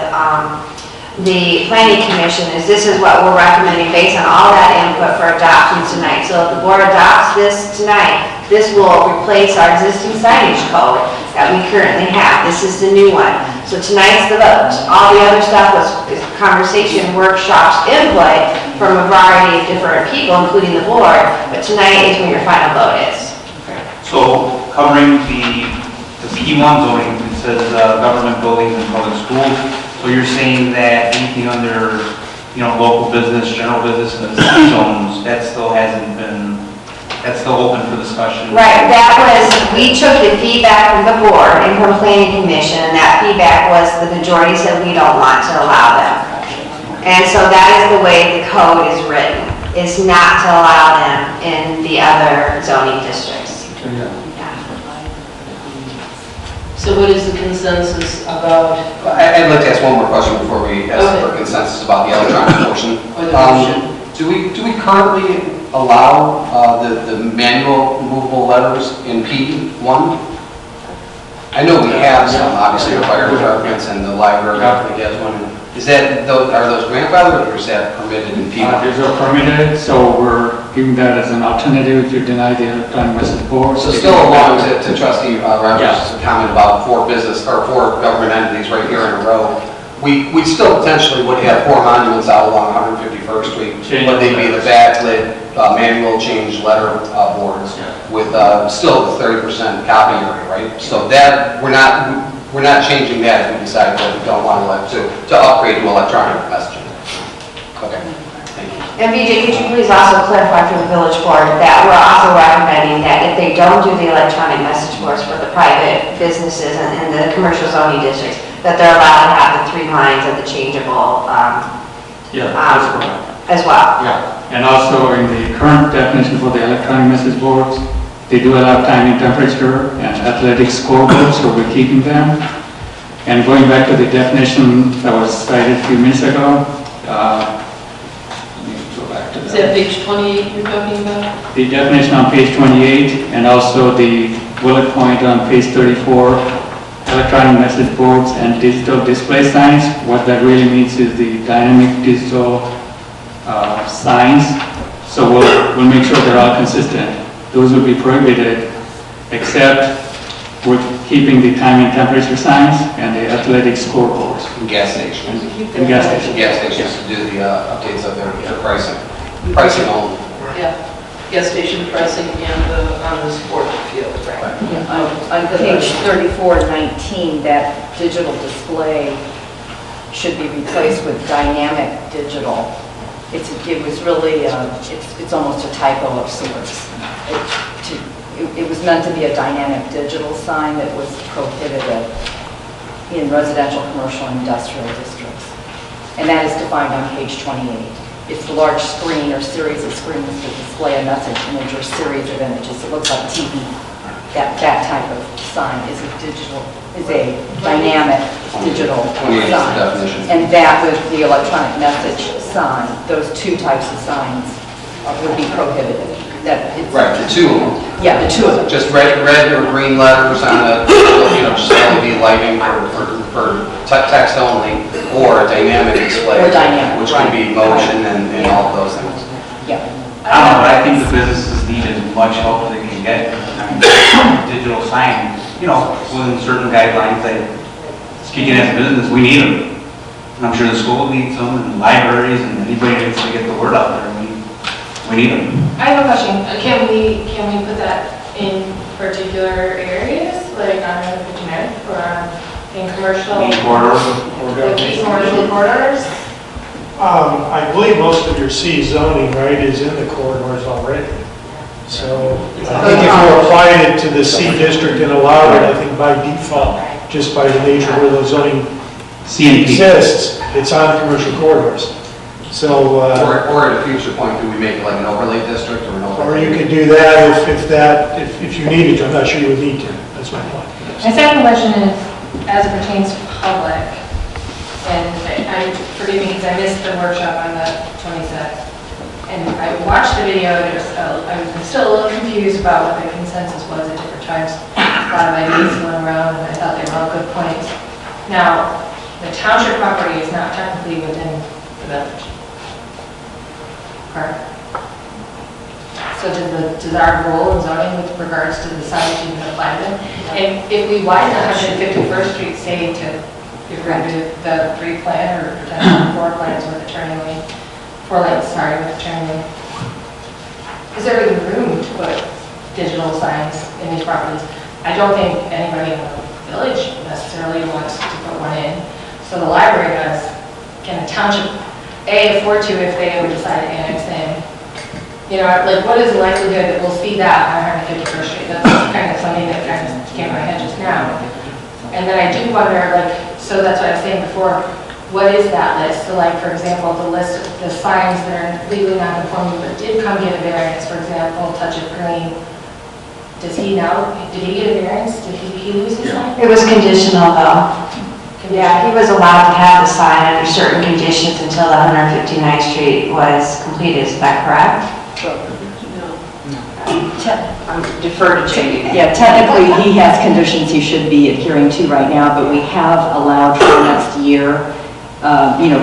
the Planning Commission, is this is what we're recommending based on all that input for adoption tonight. So if the board adopts this tonight, this will replace our existing signage code that we currently have. This is the new one. So tonight's the vote. All the other stuff was conversation, workshops, input from a variety of different people, including the board, but tonight is when your final vote is. So covering the P1 zoning, it says government buildings and public schools. So you're saying that anything under, local business, general business, and the C zones, that still hasn't been, that's still open for discussion? Right, we took the feedback from the board and from Planning Commission, and that feedback was the majority said we don't want to allow them. And so that is the way the code is written, is not to allow them in the other zoning districts. So what is the consensus about? I'd like to ask one more question before we ask for consensus about the electronic portion. Do we currently allow the manual movable letters in P1? I know we have some, obviously, the fire departments and the library, I think has one. Are those grandfathered or is that permitted in P1? These are permitted, so we're giving that as an alternative to deny the electronic message board. So still along to Trustee Rogers' comment about four government entities right here in a row, we still potentially would have four monuments out along 151st Street, but they'd be the backlit manual change letter boards with still the 30% copy area, right? So that we're not changing that if we decide that we don't want to upgrade to electronic messaging. Okay, thank you. And BJ, could you please also clarify for the village board that we're also recommending that if they don't do the electronic message boards for the private businesses and the commercial zoning districts, that they're allowed to have the 3 lines of the changeable That's correct. as well. Yeah, and also in the current definition for the electronic message boards, they do allow time and temperature and athletic scoreboards, so we're keeping them. And going back to the definition that was cited a few minutes ago, let me go back to that. Is that page 28 you're talking about? The definition on page 28 and also the bullet point on page 34, electronic message boards and digital display signs. What that really means is the dynamic digital signs. So we'll make sure they're all consistent. Those will be prohibited, except with keeping the time and temperature signs and the athletic scoreboards. And gas stations. And gas stations. Gas stations to do the updates of their pricing. Pricing only. Yeah, gas station pricing and on the sport field. On page 3419, that digital display should be replaced with dynamic digital. It was really, it's almost a typo of sorts. It was meant to be a dynamic digital sign that was prohibited in residential, commercial, and industrial districts. and that is defined on page 28. It's the large screen or series of screens that display a message image or series of images. It looks like TV. That type of sign is a dynamic digital 28 is the sign. definition. And that with the electronic message sign, those two types of signs would be prohibited. Right, the two of them. Yeah, the two of them. Just red or green letters on a, just LED lighting for text only, or a dynamic display. Or dynamic, which can be motion and all of those things. Yeah. I don't know, but I think the businesses need as much help as they can get. I mean, digital sign, within certain guidelines, speaking as a business, we need them. And I'm sure the school needs them, and libraries, and anybody needs to get the word out there. We need them. I have a question. Can we put that in particular areas, like on the generic or in commercial? Key corridors. The key commercial corridors? I believe most of your C zoning, right, is in the corridors already. So I think if you applied it to the C district and allowed it, I think by default, just by the nature where the zoning exists, it's on commercial corridors. So, or at a future point, do we make it like an overlay district or an or overlay? you could do that if you needed to. I'm not sure you would need to. That's my point. My second question is, as it pertains to public, and forgive me because I missed the workshop on the 26th, and I watched the video, and I was still a little confused about what the consensus was at different times. A lot of ideas going around, and I thought they were all good points. Now, the township property is not technically within the village. Correct? So does our role in zoning with regards to the signage even apply to them? And if we widen 151st Street, say to, if we're going to do the 3 plan or potentially 4 plans with the turning lane, 4 lanes, sorry, with the turning lane, is there even room to put digital signs in these properties? I don't think anybody in the village necessarily wants to put one in. So the library does. Can the township afford to if they ever decide to annex in? Like what is the likelihood that we'll see that on 151st Street? That's kind of something that kind of came to my head just now. And then I do wonder, so that's what I was saying before, what is that list? So like, for example, the list of the signs that are legally non-conforming but did come get a variance, for example, Touch of Green. Did he get a variance? Did he lose his sign? It was conditional though. Yeah, he was allowed to have the sign under certain conditions until the 159th Street was completed, is that correct? I'm defer to Jamie. Yeah, technically, he has conditions he should be adhering to right now, but we have allowed for the next year,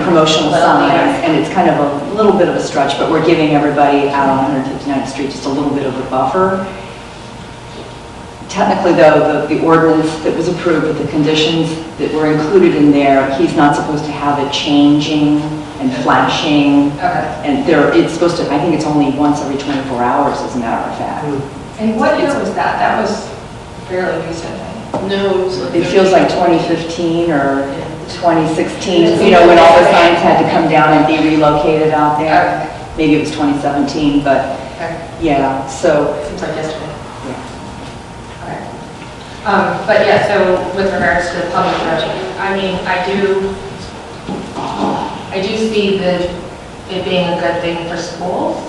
promotional signs, and it's kind of a little bit of a stretch, but we're giving everybody out on 159th Street just a little bit of a buffer. Technically, though, the ordinance that was approved with the conditions that were included in there, he's not supposed to have it changing and flashing. Okay. And it's supposed to, I think it's only once every 24 hours, as a matter of fact. And what year was that? That was fairly recent. No, It feels like 2015 or 2016, when all the signs had to come down and be relocated out there. Okay. Maybe it was 2017, but yeah, so. Seems like yesterday. But yeah, so with regards to the public project, I mean, I do see it being a good thing for schools.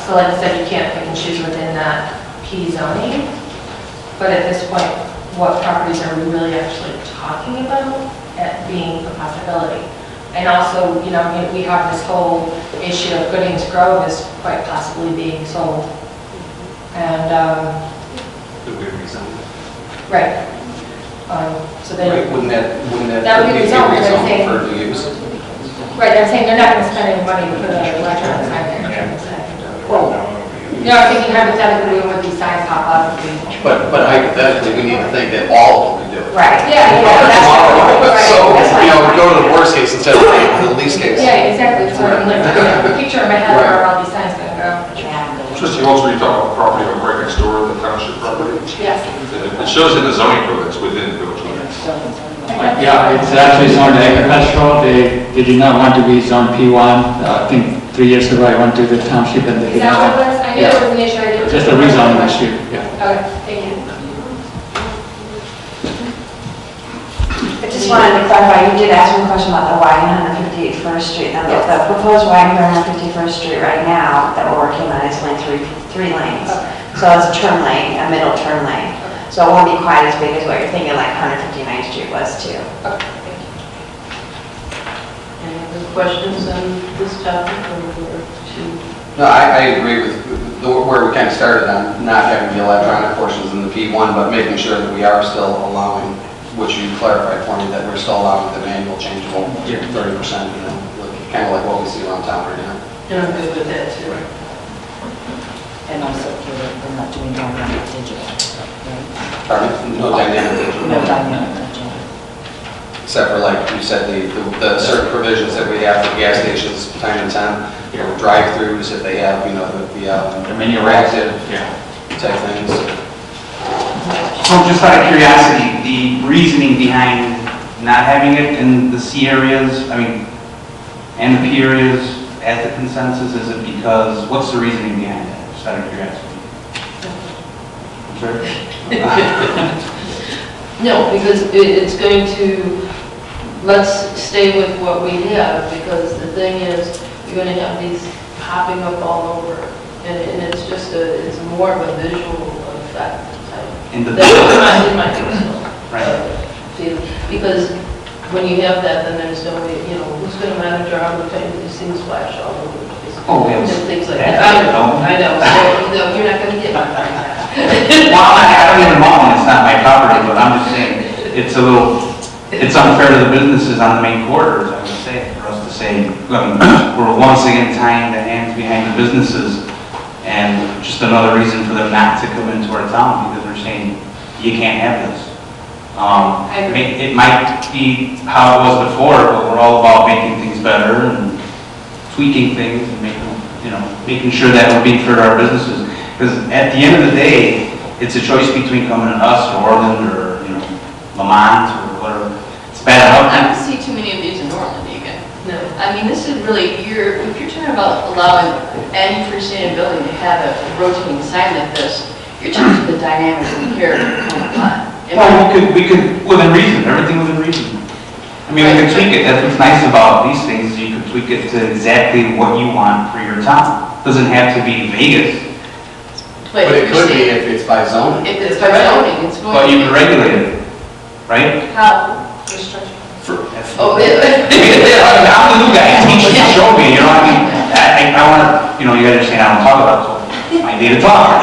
So like I said, you can't pick and choose within that P zoning. But at this point, what properties are we really actually talking about at being a possibility? And also, we have this whole issue of Goodings Grove is quite possibly being sold. And, right. So then. Wouldn't that That would be be rezoned, rezoned I'm saying. for the use? Right, I'm saying they're not going to spend any money to put an electronic sign there. Well, I'm thinking hypothetically when these signs pop up. but hypothetically, we need to think that all of them could do it. Right. Yeah, So, go to the worst case instead of the least case. Yeah, exactly. So I'm like, the picture in my head where all these signs going to go. Trustee Walter, you talk about the property right next door, the township property. Yes. It shows in the zoning code it's within village limits. Yeah, it's actually zoned agricultural. They did not want to be zoned P1. I think 3 years ago I went to the township and they Is did that what not. it was? I knew there was an issue. I didn't. Just a rezoning issue, yeah. Okay, thank you. I just wanted to clarify, you did ask me a question about the widening 159th 151st Street. Now, the proposed widening around 51st Street right now that we're working on is only three lanes. So it's a turn lane, a middle turn lane. So it won't be quite as big as what you're thinking, like 159th Street was too. Any other questions on this topic or should? No, I agree with where we kind of started on not having the electronic portions in the P1, but making sure that we are still allowing, which you clarified for me, that we're still allowing the manual changeable 30%, kind of like what we see around town right now. And I'm good with that too. And also, we're not doing dynamic digital, right? Pardon? No dynamic digital. No dynamic digital. Except for, like you said, the certain provisions that we have for gas stations, time and time, drive-throughs, if they have, the menu interactive type things. So just out of curiosity, the reasoning behind not having it in the C areas, and the P areas at the consensus, is it because, what's the reasoning behind that? Just out of curiosity. Sure. No, because it's going to, let's stay with what we have, because the thing is, you're going to have these popping up all over, and it's just it's more of a visual effect. In the in my personal right. feeling. Because when you have that, then there's no way, who's going to manage our other things, these things flash all over the place. Oh, yes. And things like that. I know, so, no, you're not going to get my point. Well, I don't even own, it's not my property, but I'm just saying, it's unfair to the businesses on the main corridors, I would say, for us to say, we're once again tying the hands behind the businesses, and just another reason for them not to come into our town, because they're saying, you can't have this. It might be how it was before, but we're all about making things better and tweaking things and making sure that we're being fair to our businesses. Because at the end of the day, it's a choice between coming to us or Orland or, Lamont or whatever. It's bad enough. I don't see too many of these in Orland even. No. I mean, this is really, if you're talking about allowing any freestanding building to have a rotating sign like this, you're changing the dynamic of the character coming upon. Well, we could, within reason, everything within reason. We could tweak it. That's what's nice about these things, you could tweak it to exactly what you want for your town. Doesn't have to be Vegas. But it could be if it's by zoning. If it's by zoning, it's going to But be. you can regulate it, right? How? Oh, yeah. I'm the new guy, teach me, show me, I want to, you gotta understand how I'm talking about, so I need to talk.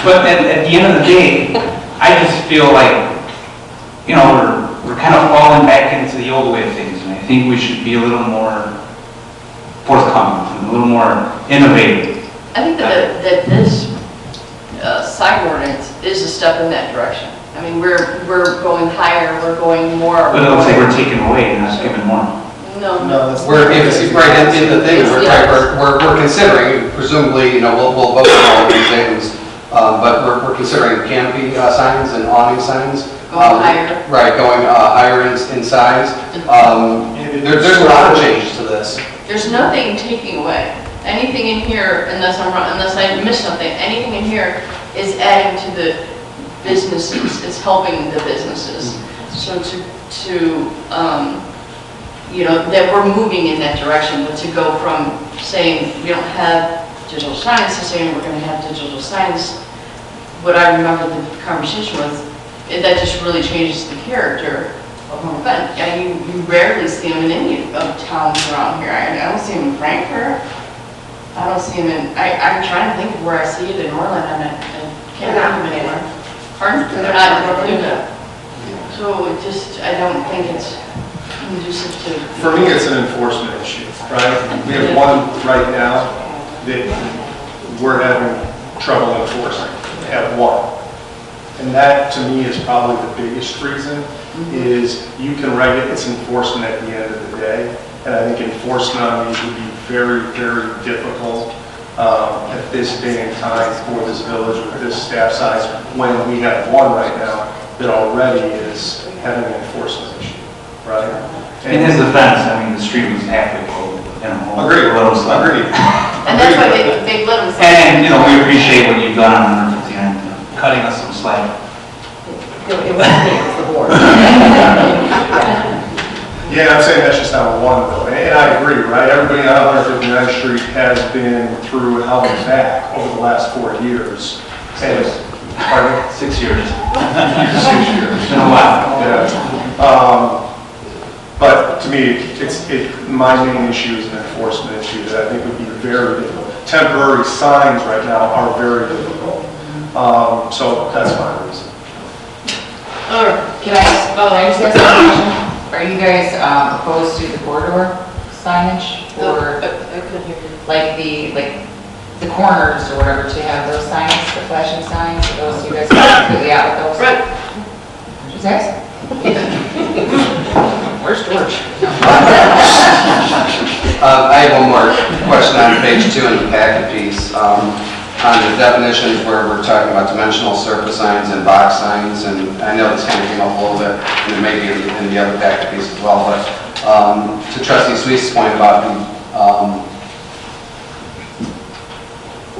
But at the end of the day, I just feel like, we're kind of falling back into the old way of things, and I think we should be a little more forthcoming, a little more innovative. I think that this sign ordinance is a step in that direction. We're going higher, we're going more. But it looks like we're taking away, not giving more. No. We're in the thing, we're considering, presumably, we'll vote on all of these items, but we're considering canopy signs and awning signs. Going higher. Right, going higher in size. There's a lot of changes to this. There's nothing taking away. Anything in here, unless I missed something, anything in here is adding to the businesses, it's helping the businesses. So that we're moving in that direction, but to go from saying we don't have digital signs to saying we're going to have digital signs, what I remember the conversation was, that just really changes the character of home event. Yeah, you rarely see them in any of towns around here. I don't see them in Frankfurt. I don't see them in, I'm trying to think of where I see it in Orland, and I can't think of anywhere. Pardon? They're not in Orland. So I don't think it's conducive to. For me, it's an enforcement issue, right? We have one right now that we're having trouble enforcing. We have one. And that, to me, is probably the biggest reason, is you can regulate, it's enforcement at the end of the day. And I think enforcement on these would be very, very difficult at this day and time for this village with this staff size, when we have one right now that already is having an enforcement issue, right? In his defense, the street was halfway full. Agreed. Agreed. And that's why they let them. And, we appreciate what you've done on 159, cutting us some slack. It wasn't me, it was the board. Yeah, I'm saying that's just on one though, and I agree, right? Everybody on 159th Street has been through hell and back over the last 4 years. And, pardon me? 6 years. 6 years. It's been a while. Yeah. But to me, my main issue is an enforcement issue that I think would be very difficult. Temporary signs right now are very difficult. So that's my reason. All right. Can I just ask a question? Are you guys opposed to the corridor signage or I couldn't hear you. like the corners or whatever to have those signs, the flashing signs, those you guys are completely out with those? Right. Just ask. Where's George? I have one more question on page 2 in the packet piece. On the definitions where we're talking about dimensional surface signs and box signs, and I know this kind of came up a little bit, and maybe in the other packet piece as well, but to Trustee Sweet's point about the,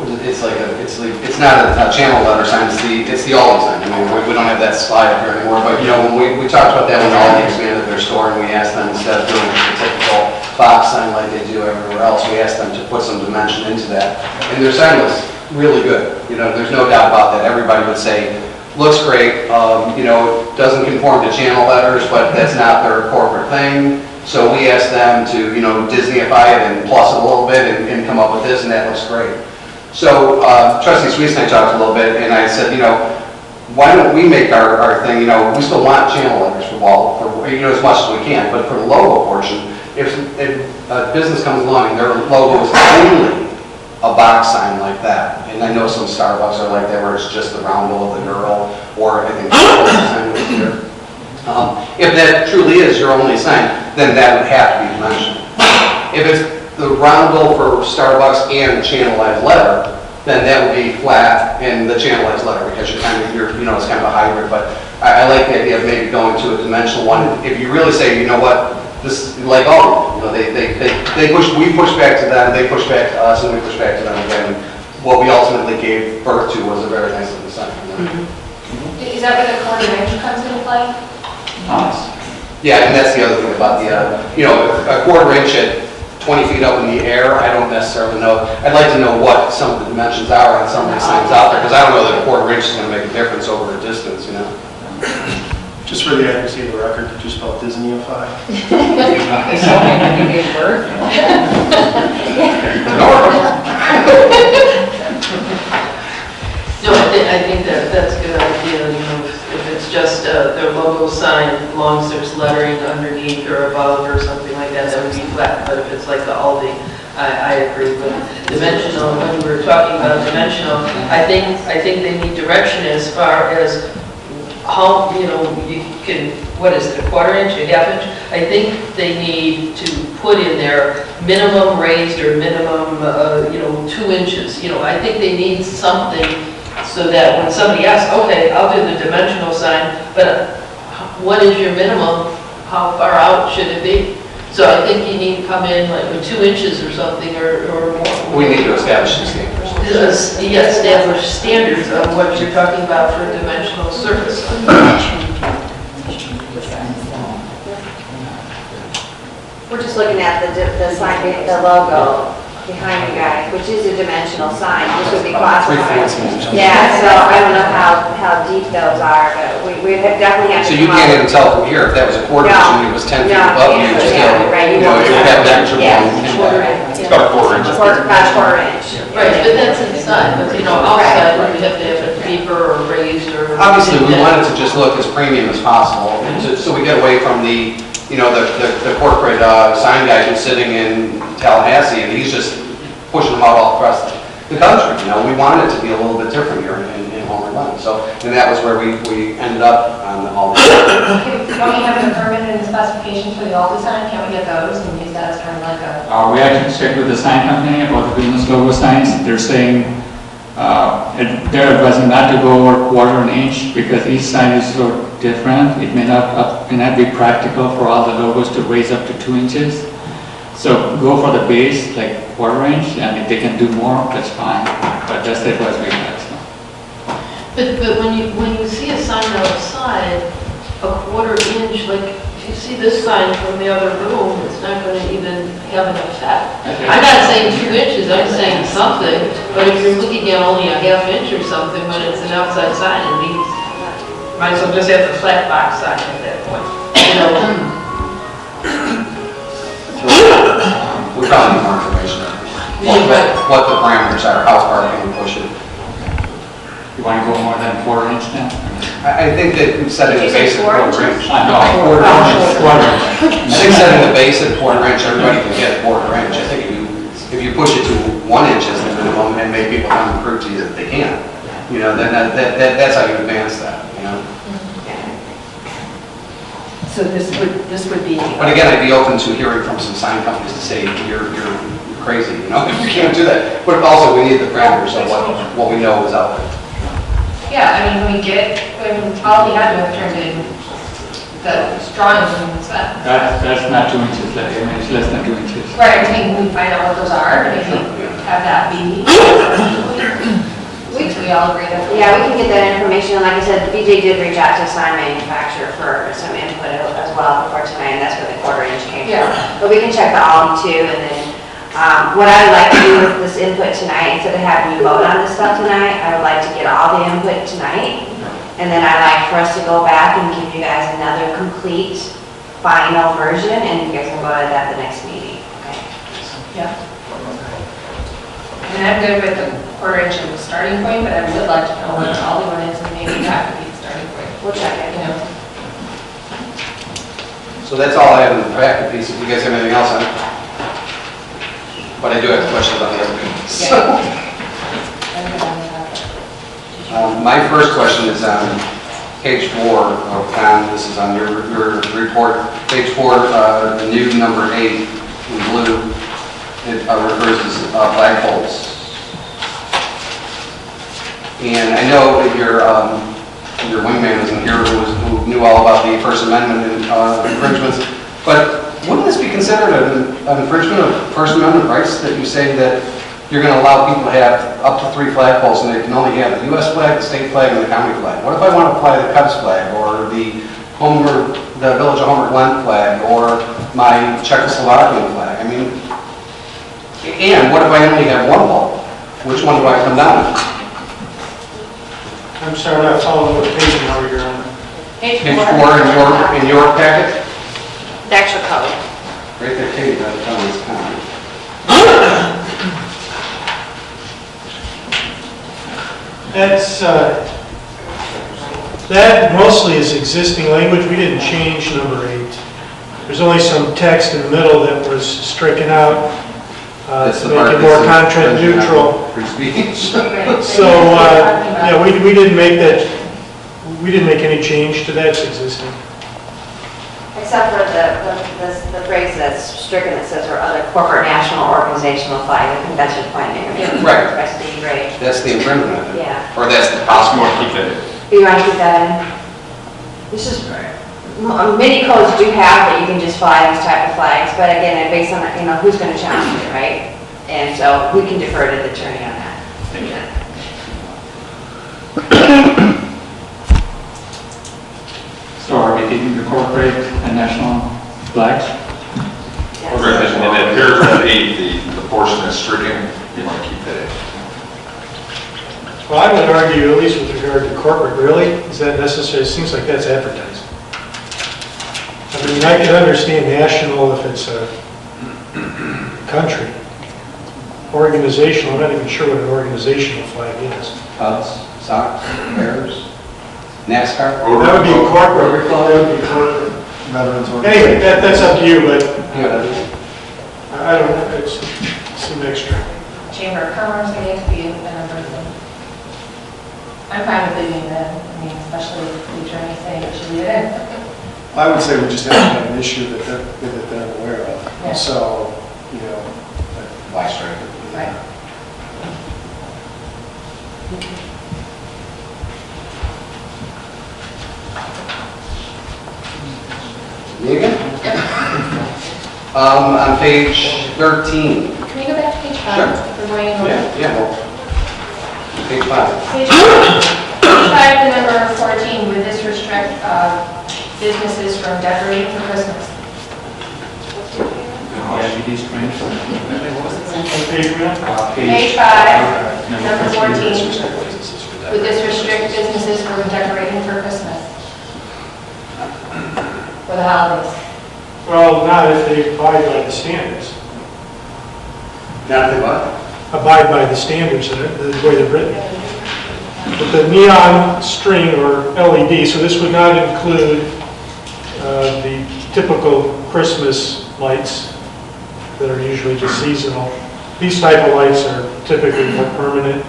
it's not a channel letter sign, it's the Aldi sign. I mean, we don't have that slide up here anymore, but you know, when we talked about that when Aldi expanded their store, and we asked them, instead of doing the typical box sign like they do everywhere else, we asked them to put some dimension into that, and their sign was really good. You know, there's no doubt about that. Everybody would say, looks great, you know, doesn't conform to channel letters, but that's not their corporate thing. So we asked them to, you know, Disneyify it and plus it a little bit and come up with this, and that looks great. So Trustee Sweets and I talked a little bit, and I said, you know, why don't we make our thing, you know, we still want channel letters for wall, you know, as much as we can, but for the logo portion, if a business comes along and their logo is only a box sign like that, and I know some Starbucks are like that where it's just the roundel of the girl, or I think the sign was here. If that truly is your only sign, then that would have to be dimensional. If it's the roundel for Starbucks and the channelized letter, then that would be flat in the channelized letter because you know, it's kind of a hybrid. But I like the idea of maybe going to a dimensional one. If you really say, you know what, this like all, you know, we push back to them, they push back to us, and we push back to them again. What we ultimately gave birth to was a very nice little sign. Is that where the quarter range comes into play? Yeah, and that's the other thing about the, you know, a quarter inch at 20 feet up in the air, I don't necessarily know. I'd like to know what some of the dimensions are on some of these signs out there, because I don't know that a quarter inch is going to make a difference over a distance, you know. Just for the accuracy of the record, did you spell Disneyify? They told me when you gave birth. No, I think that's a good idea, you know, if it's just their logo sign, as long as there's lettering underneath or above or something like that, that would be flat, but if it's like the Aldi, I agree with dimensional. When we were talking about dimensional, I think they need direction as far as how, you know, you can, what is it, a quarter inch, a half inch? I think they need to put in there minimum raised or minimum, you know, 2 inches. You know, I think they need something so that when somebody asks, okay, I'll do the dimensional sign, but what is your minimum? How far out should it be? So I think you need to come in like with 2 inches or something or more. We need to establish these standards. Yes, establish standards on what you're talking about for dimensional surface. We're just looking at the sign, the logo behind you guys, which is a dimensional sign, which would be classified. Yeah, so I don't know how deep those are, but we definitely have to. So you can't even tell from here if that was a quarter inch and it was 10 feet above you, still, right, you know, it would have that. It's about a quarter inch. About a quarter inch. Right, but that's inside, but you know, outside, we have to have it deeper or raised or. Obviously, we wanted to just look as premium as possible, and so we get away from the, you know, the corporate sign guy who's sitting in Tallahassee, and he's just pushing them out all across the country. You know, we wanted it to be a little bit different here in Homer Glen. So, and that was where we ended up on all this. Don't you have the permit and the specifications for the old design? Can't we get those and use that as kind of like a... We actually checked with the sign company about the business logo signs. They're saying they're advising not to go over quarter inch because each sign is so different. It may not be practical for all the logos to raise up to 2 inches. So go for the base, like quarter inch, and if they can do more, that's fine. But that's the advice we have. So. But when you see a sign outside, a quarter inch, like If you see this sign from the other room, it's not going to even have an effect. I'm not saying 2 inches, I'm saying something, but if you're looking at only a ½ inch or something when it's an outside sign, it means, might as well just have the flat box sign at that point. You know, We probably need more information on what the parameters are, how far can we push it. You want to go more than 4 inch now? I think that setting the base at quarter inch. I know, quarter inch. I think setting the base at quarter inch, everybody can get quarter inch. I think if you push it to 1 inch as the minimum and make people come and prove to you that they can, you know, then that's how you advance that, you know. So this would be. But again, I'd be open to hearing from some sign companies to say, you're crazy, you know, you can't do that. But also, we need the parameters of what we know is out there. Yeah, I mean, when we get, all we had to have turned in the drawings and stuff. That's not 2 inches, I mean, it's less than 2 inches. Right, I think we find out what those are, maybe have that be. We all agree that. Yeah, we can get that information, and like I said, BJ did reach out to a sign manufacturer for some input as well before tonight, and that's where the quarter inch came from. Yeah. But we can check the Aldi too, and then, what I would like to do with this input tonight, instead of having you vote on this stuff tonight, I would like to get all the input tonight, and then I'd like for us to go back and give you guys another complete final version, and you guys can vote on that at the next meeting, okay? Yeah. And I'm good with the quarter inch as a starting point, but I would like to know what all the one is, and maybe that could be the starting point. We'll check it. You know? So that's all I have in the packet piece. If you guys have anything else on it. But I do have questions on the other piece. My first question is on page 4 of Con. This is on your report. Page 4, the new number 8 in blue. It refers to flagpoles. And I know that your wingman isn't here who knew all about the First Amendment and infringements, but wouldn't this be considered an infringement of First Amendment rights that you say that you're going to allow people to have up to 3 flagpoles and they can only have the U.S. flag, the state flag, and the county flag? What if I want to fly the Cubs flag or the Village of Homer Glen flag or my Czechoslovakian flag? I mean, and what if I only have 1 pole? Which one do I come down with? I'm sorry, I'm not following what page number you're on. Page Page 4 4 in your packet? The actual code. Right there, Katie, that's on this comment. That mostly is existing language. We didn't change number 8. There's only some text in the middle that was stricken out to make it more content neutral. Free speech. So, yeah, we didn't make that, we didn't make any change to that. It's existing. Except for the phrase that's stricken that says, or other corporate, national, organizational flag. I think that's your point there. Right. That's the grade. That's the infringement. Yeah. Or that's the possible. keep that in. You want to keep that in? This is, many codes do have that you can just fly these type of flags, but again, it's based on, you know, who's going to challenge it, right? And so we can defer to the attorney on that. Thank you. So are we going to incorporate the national flags? Yes. Right, and then paragraph 8, the portion that's stricken, you want to keep that in. Well, I would argue, at least with regard to corporate, really, is that necessary? It seems like that's advertising. I mean, I can understand national if it's a country. Organizational, I'm not even sure what an organizational flag is. Cubs, Sox, Bears, NASCAR. That would be corporate. That would be corporate. Anyway, that's up to you, but I don't know, it's some extra. Chamber of Commerce, they have to be a number of them. I'm fine with leaving that, I mean, especially if the attorney saying it should be in. I would say we just have to have an issue that they're aware of. Yeah. So, you know, Why strike it? Right. Me again? On page 13. Can we go back to page 5? Sure. If we're going in order? Yeah, well, page 5. Page 5, the number 14, would this restrict businesses from decorating for Christmas. LED screens. Page 5, number 14. Would this restrict businesses from decorating for Christmas? For the holidays? Well, not if they abide by the standards. Not the what? Abide by the standards, the way they're written. But the neon string or LED, so this would not include the typical Christmas lights that are usually just seasonal. These type of lights are typically more permanent.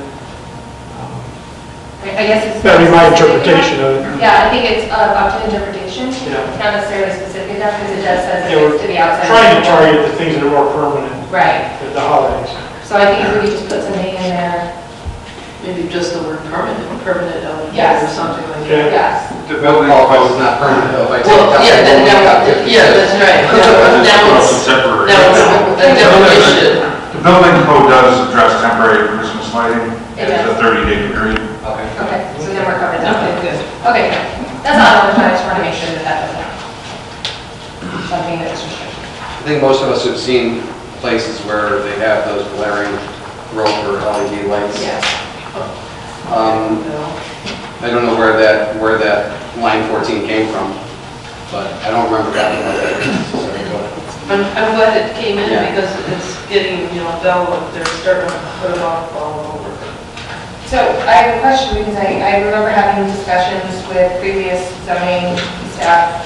I guess it's... That would be my interpretation of it. Yeah, I think it's up to interpretation. Yeah. It's not necessarily specific enough because it does says Yeah, we're it's to the outside. trying to target the things that are more permanent Right. at the holidays. So I think if we could just put something in there. Maybe just the word permanent LED Yes. or something like Okay. that. Yes. The building code is not permanent, though, if I take Well, out yeah, the that's right. Now it's Temporary. a definition. The building code does address temporary Christmas lighting. It It's a does. 30-day period. Okay. Okay, so then we're covered that way. Okay, good. Okay, that's all I just want to make sure that that doesn't happen. Something that is restricted. I think most of us have seen places where they have those glaring rope or LED lights. Yes. I don't know where that line 14 came from, but I don't remember that. I'm glad it came in Yeah. because it's getting, developed, they're starting to put it off all over. So I have a question because I remember having discussions with previous zoning staff,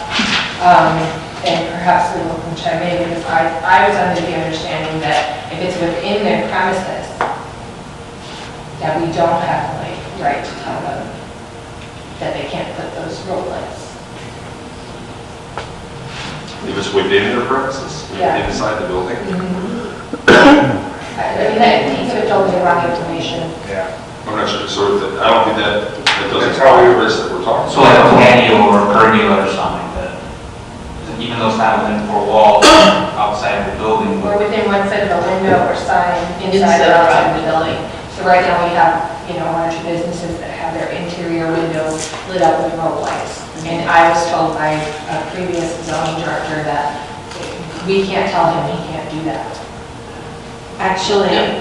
and perhaps we will chime in because I was under the understanding that if it's within their premises, that we don't have the right to tell them that they can't put those road lights. If it's within their premises, Yeah. inside the building. I mean, I think it told me the wrong information. Yeah. I'm not sure, so I don't think that doesn't That's how cover we- the risk that we're talking So about. like a patio or a pergola or something like that, even though it's not within four walls, outside the building. Or within one side of a window or sign inside Inside, or outside right. the building. So right now we have, one or two businesses that have their interior windows lit up with road lights. And I was told by a previous zoning director that we can't tell him he can't do that. Actually, Yeah.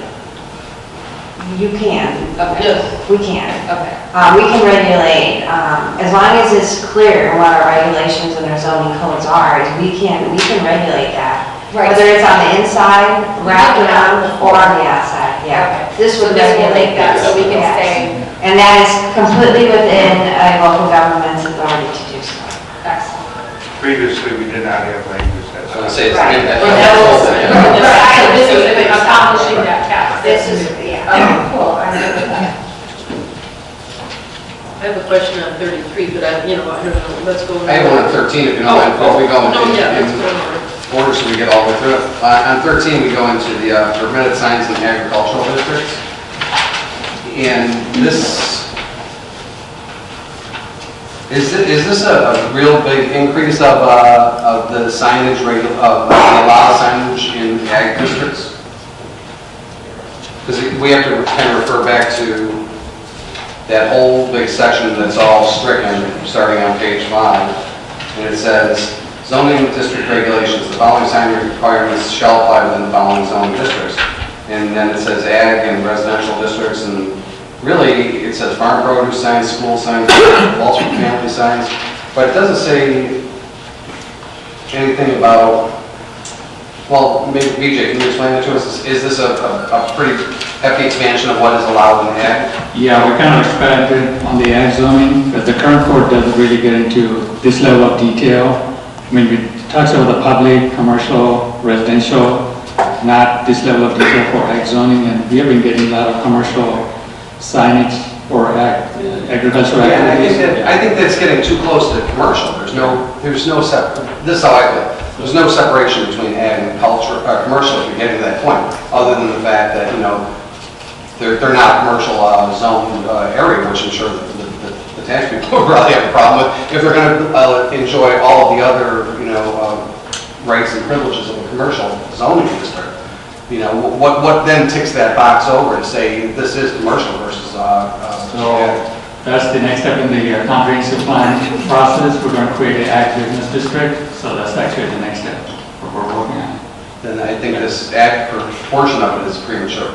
you can. Okay. Yes. We can. Okay. We can regulate, as long as it's clear what our regulations and our zoning codes are, is we can regulate that. Right. Whether it's on the inside, wrapped around, or on the outside, yeah. Okay. This So would this will regulate make that, so we can Yes. say, And that is completely within a local government's authority to do so. excellent. Previously, we did not have language that. I was going to say, it's Right. that. Well, that was- Right, so this is accomplishing that task. This is, yeah. Oh, cool, I'm good with that. I have a question on 33, but I don't know, let's go. I have one at 13, if you don't mind, before we go No, yeah, let's in go over. order so we get all the way through it. On 13, we go into the permitted signs in agricultural districts. And this, is this a real big increase of the signage rate, of the allowed signage in ag districts? Because we have to kind of refer back to that whole big section that's all stricken, starting on page 5. And it says, zoning district regulations, the following sign requirements shall apply within the following zoning districts. And then it says ag and residential districts, and really, it says farm produce signs, school signs, multi-family signs, but it doesn't say anything about, well, maybe BJ, can you explain that to us? Is this a pretty hefty expansion of what is allowed in ag? Yeah, we kind of expanded on the ag zoning, but the current code doesn't really get into this level of detail. I mean, it talks about the public, commercial, residential, not this level of detail for ag zoning, and we have been getting a lot of commercial signage for agricultural Yeah, activities. I think that's getting too close to commercial. There's no this is how I feel. There's no separation between ag and commercial if you're getting to that point, other than the fact that, they're not a commercial zone area, which I'm sure the tax people will probably have a problem with, if they're going to enjoy all of the other, rights and privileges of a commercial zoning district. What then ticks that box over to say this is commercial versus ag? That's the next step in the comprehensive plan process. We're going to create an ag business district, so that's actually the next step what we're working on. Then I think this ag portion of it is premature,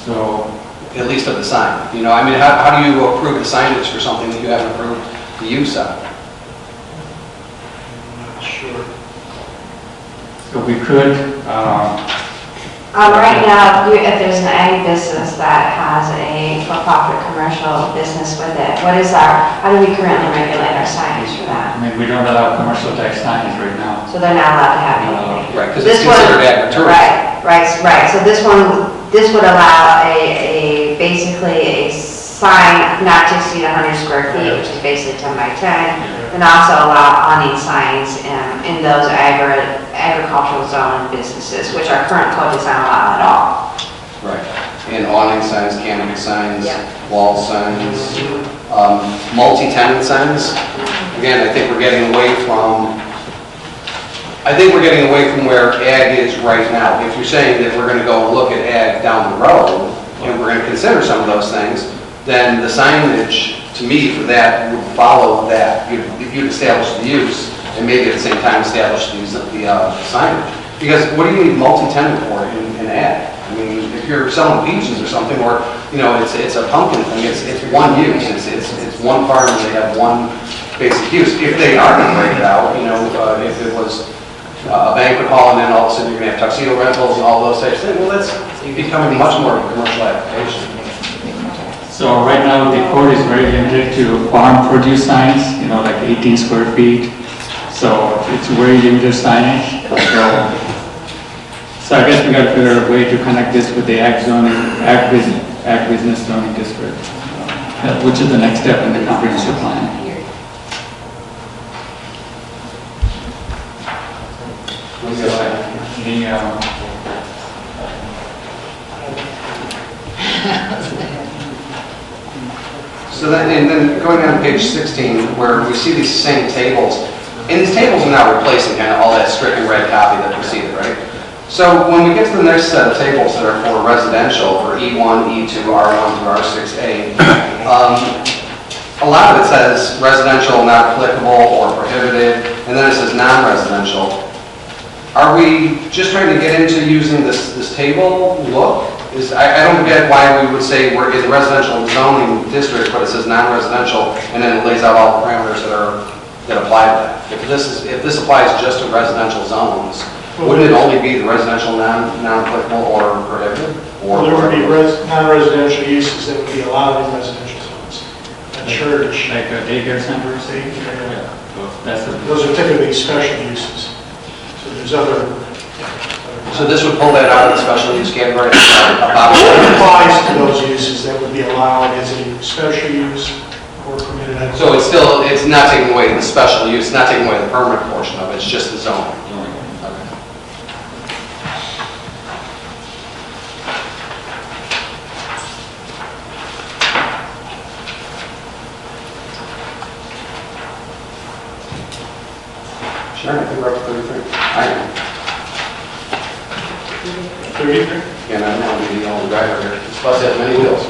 So, at least of the sign. You know, I mean, how do you approve the signage for something that you haven't approved the use of? I'm not sure. so we could, Right now, if there's an ag business that has a for-profit commercial business with it, how do we currently regulate our signage for that? I mean, we don't allow commercial tax signage right now. So they're not allowed to have anything. Right, because This it's one- considered agritourism. Right. So this would allow basically a sign not to exceed 100 square feet, which is basically 10 by 10, and also allow awning signs in those agricultural zone businesses, which our current code does not allow at all. Right. And awning signs, canopy signs, Yeah. wall signs, multi-tenant signs. Again, I think we're getting away from where ag is right now. If you're saying that we're going to go look at ag down the road, and we're going to consider some of those things, then the signage, to me, for that would follow that. If you'd establish the use, and maybe at the same time establish the signage. Because what do you need multi-tenant for in ag? I mean, if you're selling peaches or something, or, you know, it's a pumpkin thing, it's one use. It's one farm and they have one basic use. If they are going to break it out, you know, if it was a banquet hall and then all of a sudden you're going to have tuxedo rentals and all those types of things, well, that's becoming much more of a commercial application. So right now, the code is very limited to farm produce signs, you know, like 18 square feet. So it's very limited signage. So I guess we got to figure out a way to connect this with the ag business zoning district, which is the next step in the comprehensive plan. So then, and then going down to page 16, where we see these same tables, and these tables are now replacing kind of all that stricken red copy that preceded, right? So when we get to the next set of tables that are for residential, for E1, E2, R1 through R6A, a lot of it says residential not applicable or prohibited, and then it says non-residential. Are we just trying to get into using this table look? I don't get why we would say we're in the residential zoning district, but it says non-residential, and then it lays out all the parameters that apply to that. If this applies just to residential zones, wouldn't it only be the residential non-applicable or prohibited? Well, there would be non-residential uses that would be allowed in residential zones. A church, Like a daycare center, say? those are typically special uses. So there's other. So this would pull that out of the special use category? It applies to those uses that would be allowed as a special use or permitted. So it's not taking away the special use, it's not taking away the permanent portion of it, it's just the zoning. Sure, I think we're up to 33. I am. 33? Yeah, I don't want to be the only driver here. This bus has many wheels.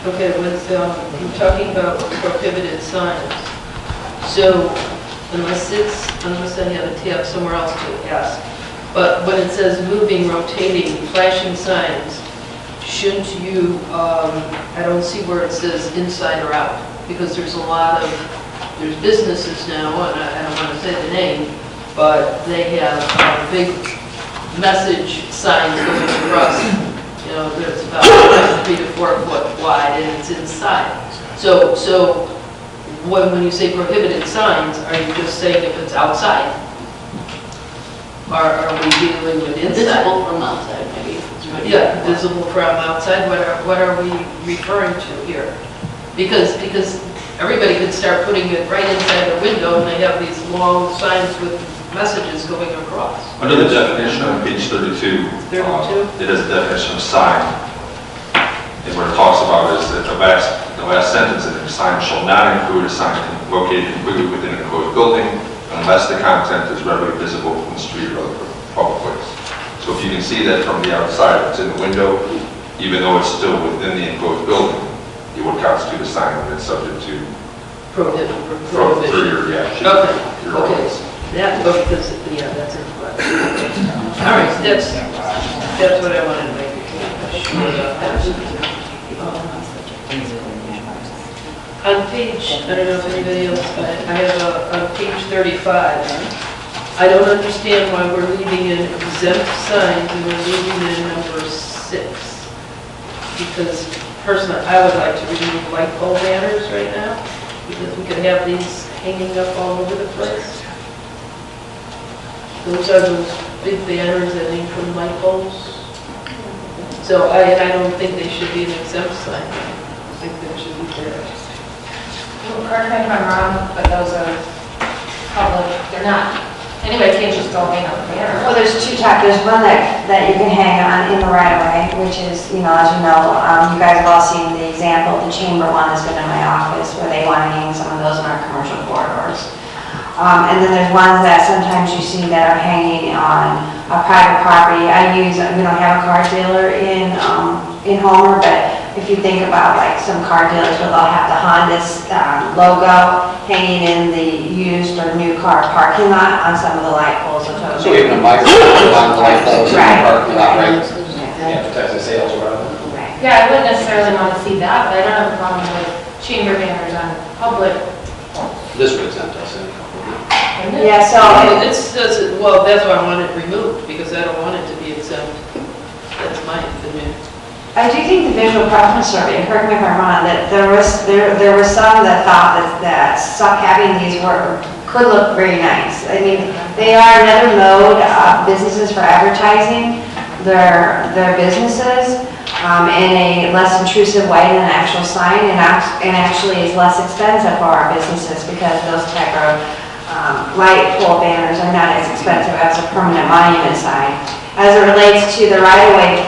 Okay, you're talking about prohibited signs. So unless I have a tab somewhere else to ask, but when it says moving, rotating, flashing signs, shouldn't you, I don't see where it says inside or out, because there's there's businesses now, and I don't want to say the name, but they have big message signs going across. You know, there's about 3 to 4 foot wide, and it's inside. So when you say prohibited signs, are you just saying if it's outside? Or are we dealing with inside? Visible from outside, maybe. Yeah, visible from outside, what are we referring to here? Because everybody could start putting it right inside their window, and they have these long signs with messages going across. Under the definition on page 32, 32? It has a definition of sign. And what it talks about is that the last sentence in it, sign shall not include a sign located completely within an enclosed building, unless the content is readily visible from the street or other public place. So if you can see that from the outside, it's in the window, even though it's still within the enclosed building, it would constitute a sign and it's subject to Prohibition. through your, yeah. Okay, your okay. ordinance. Yeah, that's it. All right, that's what I wanted to make sure of. On page, I don't know if anybody else, I have on page 35, I don't understand why we're leaving in exempt signs and we're leaving in number 6. Because personally, I would like to remove light pole banners right now, because we could have these hanging up all over the place. Those are those big banners that hang from light poles. So I don't think they should be an exempt sign. I think they should be there. Correct me if I'm wrong, but those are public, they're not, anybody can't just go hang on the banner. Well, there's two types. There's one that you can hang on in the right of way, which is, you know, as you know, you guys have all seen the example, the chamber one has been in my office where they want to hang some of those in our commercial corridors. And then there's ones that sometimes you see that are hanging on a private property. We don't have a car dealer in Homer, but if you think about like some car dealers where they'll have the Honda logo hanging in the used or new car parking lot on some of the light poles. So even a microphone on the light poles in the Right. parking lot, right? Yeah. Advertising sales or whatever. Right. Yeah, I wouldn't necessarily want to see that, but I don't have a problem with chamber banners on public. This would exempt us anyhow. Yeah, so Well, that's why I want it removed, because I don't want it to be exempt. That's my opinion. I do think the visual preference survey, and correct me if I'm wrong, that there were some that thought that having these could look very nice. I mean, they are another mode of businesses for advertising their businesses in a less intrusive way than an actual sign, and actually is less expensive for our businesses because those type of light pole banners are not as expensive as a permanent monument sign. As it relates to the right-of-way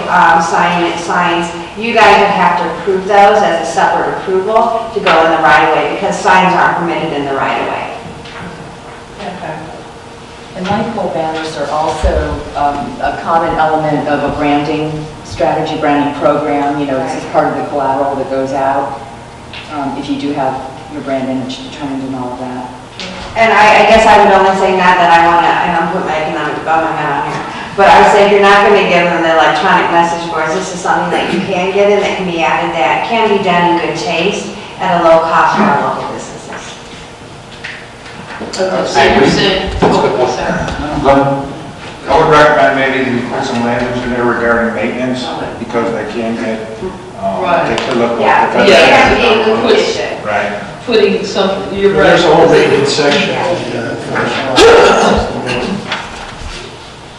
signs, you guys would have to approve those as a separate approval to go in the right-of-way because signs aren't permitted in the right-of-way. Okay. And light pole banners are also a common element of a branding strategy, branding program. You know, this is part of the collateral that goes out if you do have your brand image determined and all of that. And I guess I would only say not that I want to, and I'm putting my economic development hat on here, but I would say if you're not going to give them the electronic message boards, this is something that you can get in that can be added that can be done in good taste at a low cost for our local businesses. So you're saying, Glen, I would recommend maybe we put some language in there regarding maintenance, because they can get, they could look Yeah, like. they have to be in good condition. Right. putting something, you're right. There's a whole maintenance section.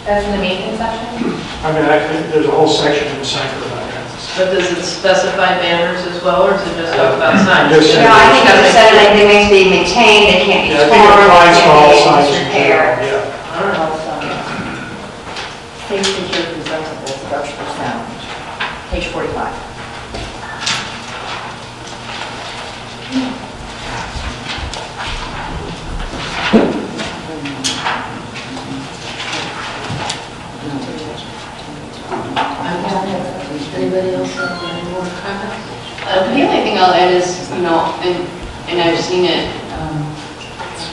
That's in the maintenance section? I mean, I think there's a whole section in the site about that. But does it specify banners as well, or is it just talk about signs? Just- No, I think it said that they need to be maintained, they can't be Yeah, I torn, think it they applies to all can't signs be in general, repaired. yeah. Safe, secure, presentable, structural sound. Page 45. Anybody else have any more comments? The only thing I'll add is, you know, and I've seen it,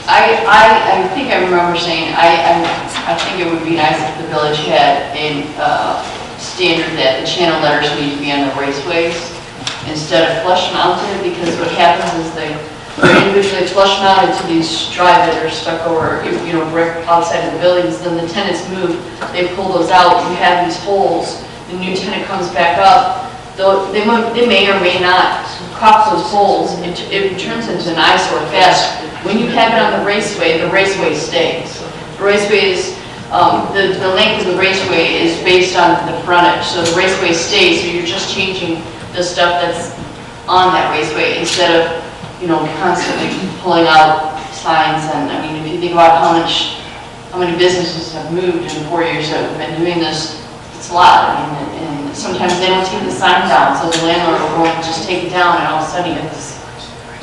I think I remember saying, I think it would be nice if the village had a standard that the channel letters need to be on the raceways instead of flush mounted, because what happens is they're individually flush mounted to these drive that are stuck over, you know, brick outside of the buildings. Then the tenants move, they pull those out, you have these holes, the new tenant comes back up, though they may or may not caulk those holes, it turns into an eyesore fast. When you have it on the raceway stays. The raceway is, the length of the raceway is based on the frontage, so the raceway stays, so you're just changing the stuff that's on that raceway instead of, you know, constantly pulling out signs. And I mean, if you think about how many businesses have moved in 4 years that have been doing this, it's a lot. I mean, and sometimes they don't take the sign down, so the landlord will go and just take it down, and all of a sudden you get this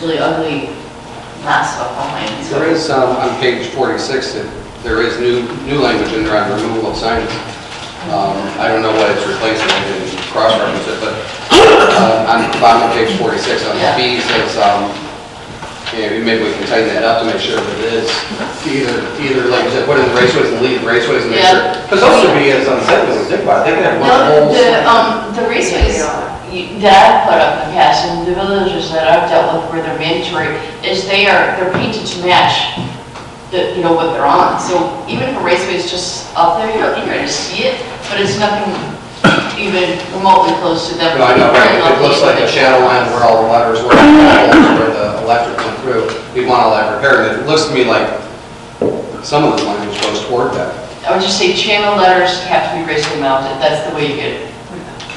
really ugly not stuff on lanes. There is, on page 46, there is new language in there on removal of signs. I don't know what it's replacing, I didn't cross-reference it, but on the bottom of page 46, on the B says, maybe we can tighten that up to make sure that it is either like you said, put in the raceways and leave the raceways and make sure. Because those would be as unsafe as we think about it. They could have one whole. The raceways that I've put up in the past, and the villages that I've dealt with where they're mandatory, is they're painted to match what they're on. So even if a raceway is just up there, you're going to see it, but it's nothing even remotely close to them. No, I know, right. It looks like a shadow line where all the letters were, where the electric went through. We'd want all that repaired. It looks to me like some of the language goes toward that. I would just say channel letters have to be raceway mounted. That's the way you get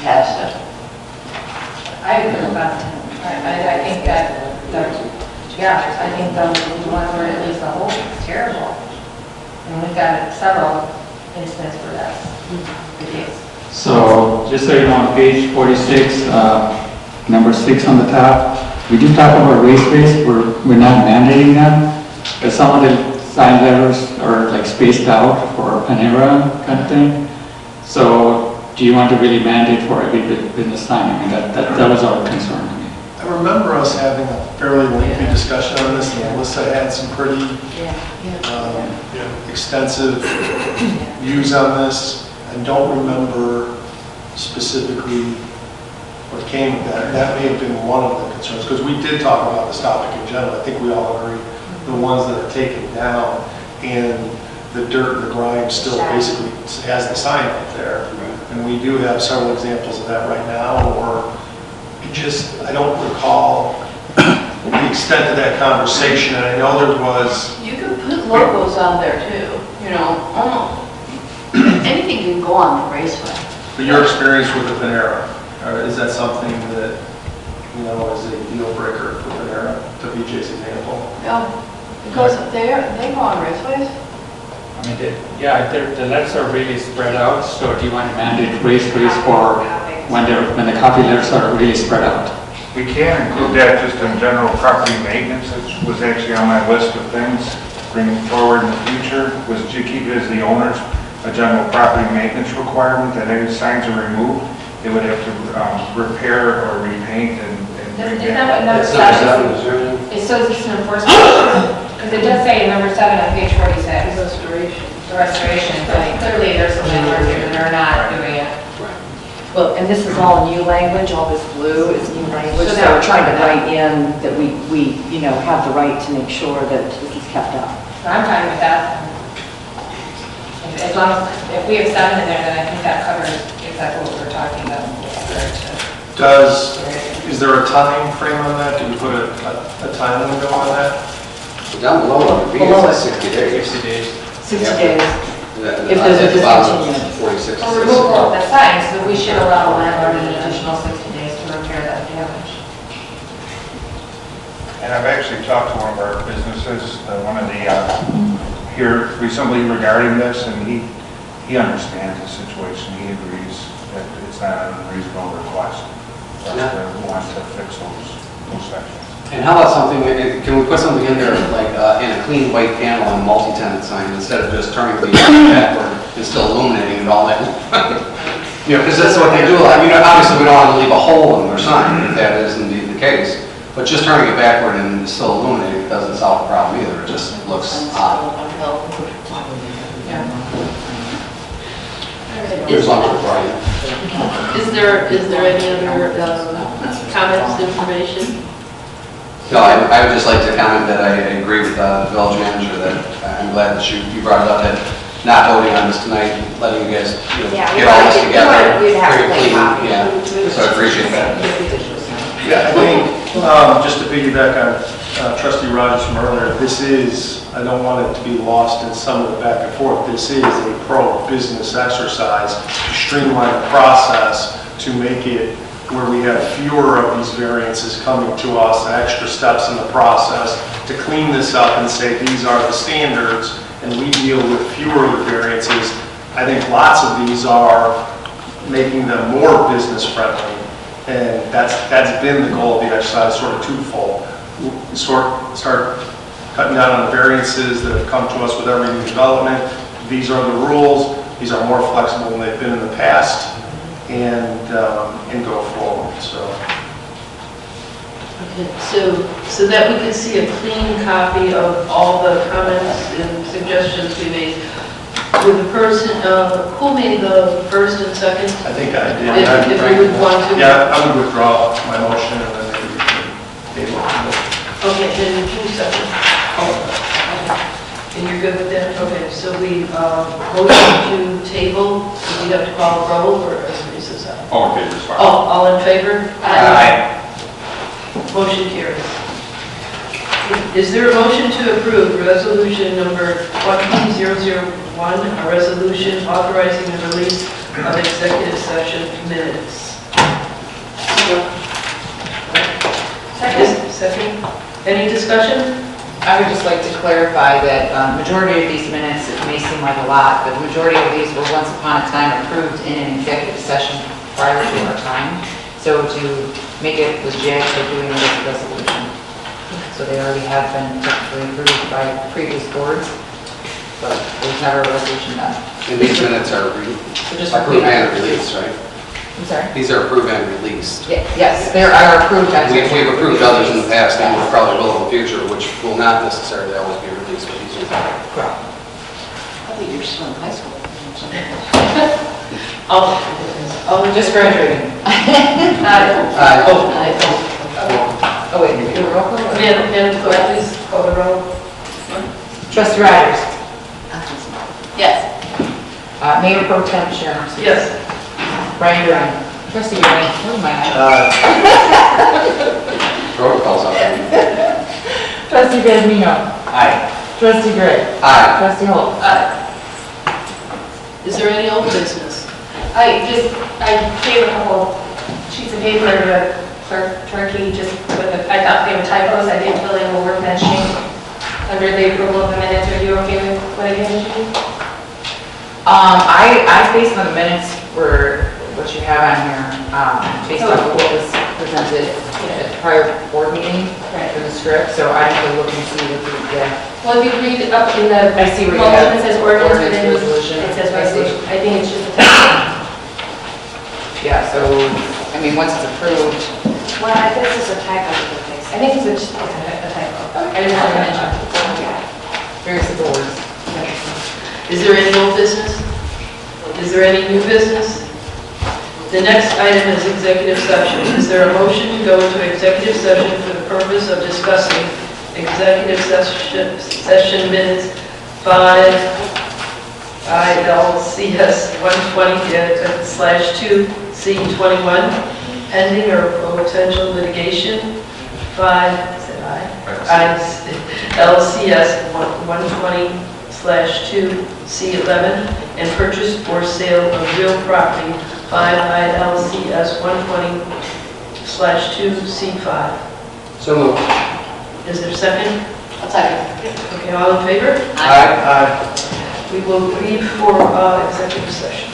past it. I agree with that. I think that, I think the ones where it leaves the hole is terrible. And we've got several instances where that's the case. So just so you know, on page 46, number 6 on the top, we do talk about raceways. We're not mandating them, but some of the sign letters are like spaced out for Panera kind of thing. So do you want to really mandate for every business sign? I mean, that was our concern. I remember us having a fairly lengthy discussion on this, and Melissa had some pretty extensive views on this. I don't remember specifically what came of that. That may have been one of the concerns, because we did talk about this topic in general. I think we all agree. The ones that are taken down and the dirt and the grime still basically has the sign up there. And we do have several examples of that right now, or I don't recall the extent of that conversation, and I know there was... You could put logos on there too, anything can go on the raceway. But your experience with the Panera, is that something that, is a deal breaker for Panera, to BJ's example? No, because they go on raceways. I mean, the letters are really spread out, so do you want to mandate raceways for when the copy letters are really spread out? We can include that just in general property maintenance. It was actually on my list of things bringing forward in the future, was to keep it as the owner's a general property maintenance requirement that any signs are removed, they would have to repair or repaint and Isn't that what number 7 is? It says it's an enforcement, because it does say in number 7 on page 46. The restoration, but clearly there's some landlords here that are not doing it. Well, and this is all new language, all this blue is new language, so we're trying to write in that we have the right to make sure that this is kept up. So I'm fine with that. As long as, if we have 7 in there, then I think that covers exactly what we're talking about. Is there a time frame on that? Do we put a time window on that? Down below, it says 60 days. 60 days. 60 days. If there's a discontinuance. 46. Or removal of the sign, so we should allow a landlord an additional 60 days to repair that damage. And I've actually talked to one of our businesses, one of the, here recently regarding this, and he understands the situation. He agrees that it's not an unreasonable request for us to want to fix those sections. And how about something, can we put something in there like in a clean white panel on multi-tenant sign instead of just turning the backward and still illuminating it all night? Because that's what they do a lot. Obviously we don't want to leave a hole in their sign if that is indeed the case. But just turning it backward and still illuminating it doesn't solve the problem either. It just looks odd. There's lots of variety. Is there any other comments, information? No, I would just like to comment that I agree with the village manager that I'm glad that you brought it up, that not voting on this tonight, letting you guys get all this together. Very clean, yeah. So I appreciate that. Yeah, I think, just to piggyback on Trustee Rogers from earlier, this is, I don't want it to be lost in some of the back and forth, this is a pro-business exercise to streamline the process, to make it where we have fewer of these variances coming to us, extra steps in the process, to clean this up and say these are the standards, and we deal with fewer of the variances. I think lots of these are making them more business friendly, and that's been the goal of the exercise, sort of twofold. Start cutting down on the variances that have come to us with every new development. These are the rules. These are more flexible than they've been in the past, and go forward, so. Okay, so that we can see a clean copy of all the comments and suggestions we made. With the person, who made the first and second? I think I did. If we would want to. Yeah, I would withdraw my motion, and then maybe we can table it. Okay, then who second? And you're good with that? Okay, so we motion to table, do we have to call a roll, or as Lisa said? All in favor, is fine. Oh, all in favor? Aye. Motion carries. Is there a motion to approve resolution number 20001, a resolution authorizing the release of executive session minutes? Second. Any discussion? I would just like to clarify that majority of these minutes, it may seem like a lot, but the majority of these were once upon a time approved in an executive session prior to our time. So to make it legit, we're doing it as a resolution. So they already have been technically approved by previous boards, but there's never a resolution done. And these minutes are So just approved and released, right? I'm sorry? These are approved and released. Yes, they are approved. We've approved others in the past, and we probably will in the future, which will not necessarily always be released, but these are. Correct. I think you're still in high school. Just graduating. Oh, wait, do a roll call? Madam Clerk, please call the roll. Trustee Rogers. Yes. Mayor Pro Tem Sharon. Yes. Brian Duran. Trustee Duran, where am I? Protocols out there. Trustee Badmino. Aye. Trustee Gray. Aye. Trustee Holt. Is there any old business? I gave a couple sheets of paper to Clerk Turkey, just with I thought they were typos, I didn't fill in the word mentioning under the approval of the minutes. Are you okay with what I gave you? I based on the minutes for what you have on here, based on what was presented at the prior board meeting for the script, so I have to look and see what you get. Well, if you read it up in the, I see where you motion, have it says ordinance, but then resolution. it says resolution. I think it's just a typo. Yeah, so, I mean, once it's approved, Well, I think this is a typo. I think it's just a typo. I didn't want to mention. very simple words. Is there any old business? Is there any new business? The next item is executive session. Is there a motion to go into executive session for the purpose of discussing executive session minutes 5 ILCS 120/2C21, pending or potential litigation? 5 ILCS 120/2C11, and purchase or sale of real property, 5 ILCS 120/2C5. So moved. Is there a second? I'll second. Okay, all in favor? Aye. We will leave for executive session.